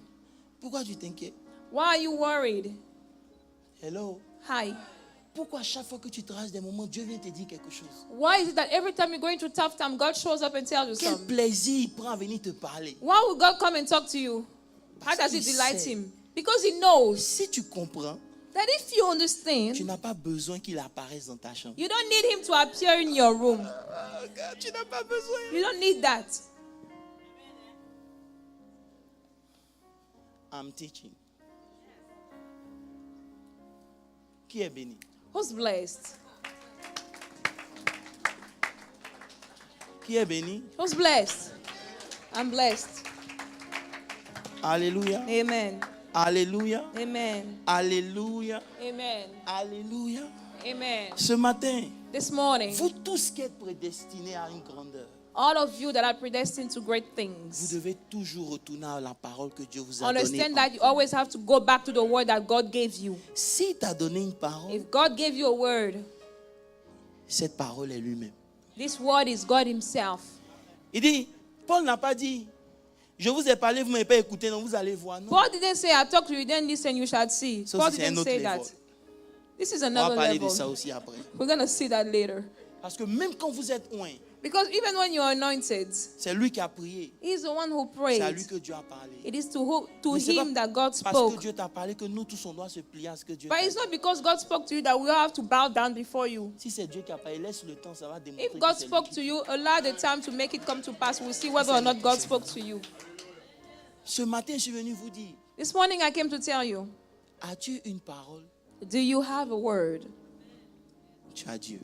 Pourquoi tu t'inquiètes? Why are you worried? Hello? Hi. Pourquoi à chaque fois que tu traverses des moments, Dieu vient te dire quelque chose? Why is it that every time you're going through tough time, God shows up and tells you Quel something? plaisir il prend à venir te parler. Why would God come and talk to you? How does it qu'il delight sait. him? Because he knows Si tu comprends, that if you tu understand, n'as pas besoin qu'il apparaisse dans ta chambre. you don't need him to appear in your room. Oh God, tu n'as pas besoin. You don't need that. I'm teaching. Qui est béni? Who's blessed? Qui est béni? Who's blessed? I'm blessed. Alléluia. Amen. Alléluia. Amen. Alléluia. Amen. Alléluia. Amen. Ce matin, This morning, vous tous qui êtes prédestinés à une grandeur, all of you that are predestined to great vous things, devez toujours retourner à la parole que Dieu vous a donnée. understand that you always have to go back to the word that God gave you. S'il t'a donné une parole, If God gave you a word, cette parole est lui-même. this word is God himself. Il dit, Paul n'a pas dit, je vous ai parlé, vous ne m'avez pas écouté, donc vous allez voir. Non. Paul didn't say, I talked to you, then listen, you shall see. Ça Paul aussi, c'est un didn't autre say level. that. This is On va another parler de level. ça aussi après. We're going to see that later. Parce que même quand vous êtes loin, Because even when you're anointed, c'est lui qui a prié. he's the one who C'est à lui prayed. que Dieu a parlé. It is to Mais c'est him pas that God parce que spoke. Dieu t'a parlé que nous tous on doit se plier à ce que Dieu But t'a it's dit. not because God spoke to you that we all have to bow down before you. Si c'est Dieu qui a parlé, laisse le temps, ça va démontrer If que God c'est lui spoke qui- to you, allow the time to make it come to pass. We'll see whether or not God spoke to you. Ce matin, je suis venu vous dire, This morning I came to tell you, as-tu une parole? do you have a word? Tu as Dieu.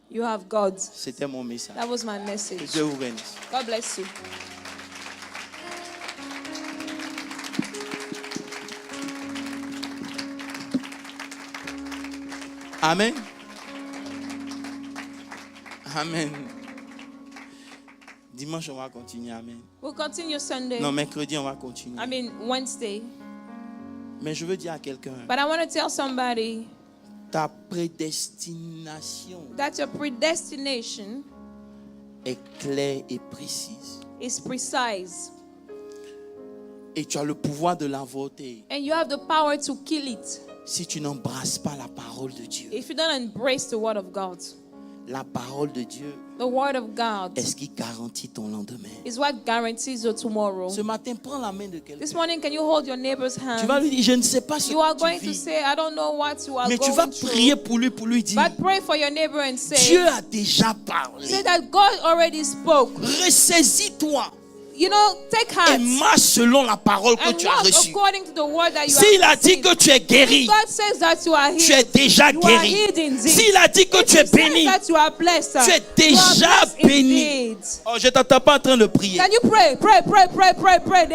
You have God. C'était mon message. That was my Que message. Dieu vous bénisse. God bless you. Amen. Amen. Dimanche, on va continuer. Amen. We'll continue Sunday. Non, mercredi, on va continuer. I mean Wednesday. Mais je veux dire à quelqu'un, But I want to tell somebody ta prédestination that your predestination est claire et précise. is precise. Et tu as le pouvoir de l'avorter And you have the power to kill it si tu n'embrasses pas la parole de Dieu. if you don't embrace the word of God. La parole de Dieu The word of God est ce qui garantit ton lendemain. is what guarantees your tomorrow. Ce matin, prends la main de quelqu'un. This morning, can you hold your neighbor's Tu vas hand? lui dire, je ne sais pas ce You are que going tu to vis. say, I don't know what you are Mais tu vas going prier through. pour lui dire, But pray for your neighbor and Dieu say, a déjà parlé. say that God already spoke. Ressaisis-toi You know, take et heart marche selon la parole que and tu as walk reçue. according to the word that you S'il a have dit received. que tu es guéri, If God says that you are tu es healed, déjà you are guéri. healed indeed. S'il a dit que If tu he es béni, says that you are blessed, tu es you are déjà blessed béni. indeed. Oh, je t'entends pas en train de prier. Can you pray? Pray, pray, pray, pray, pray.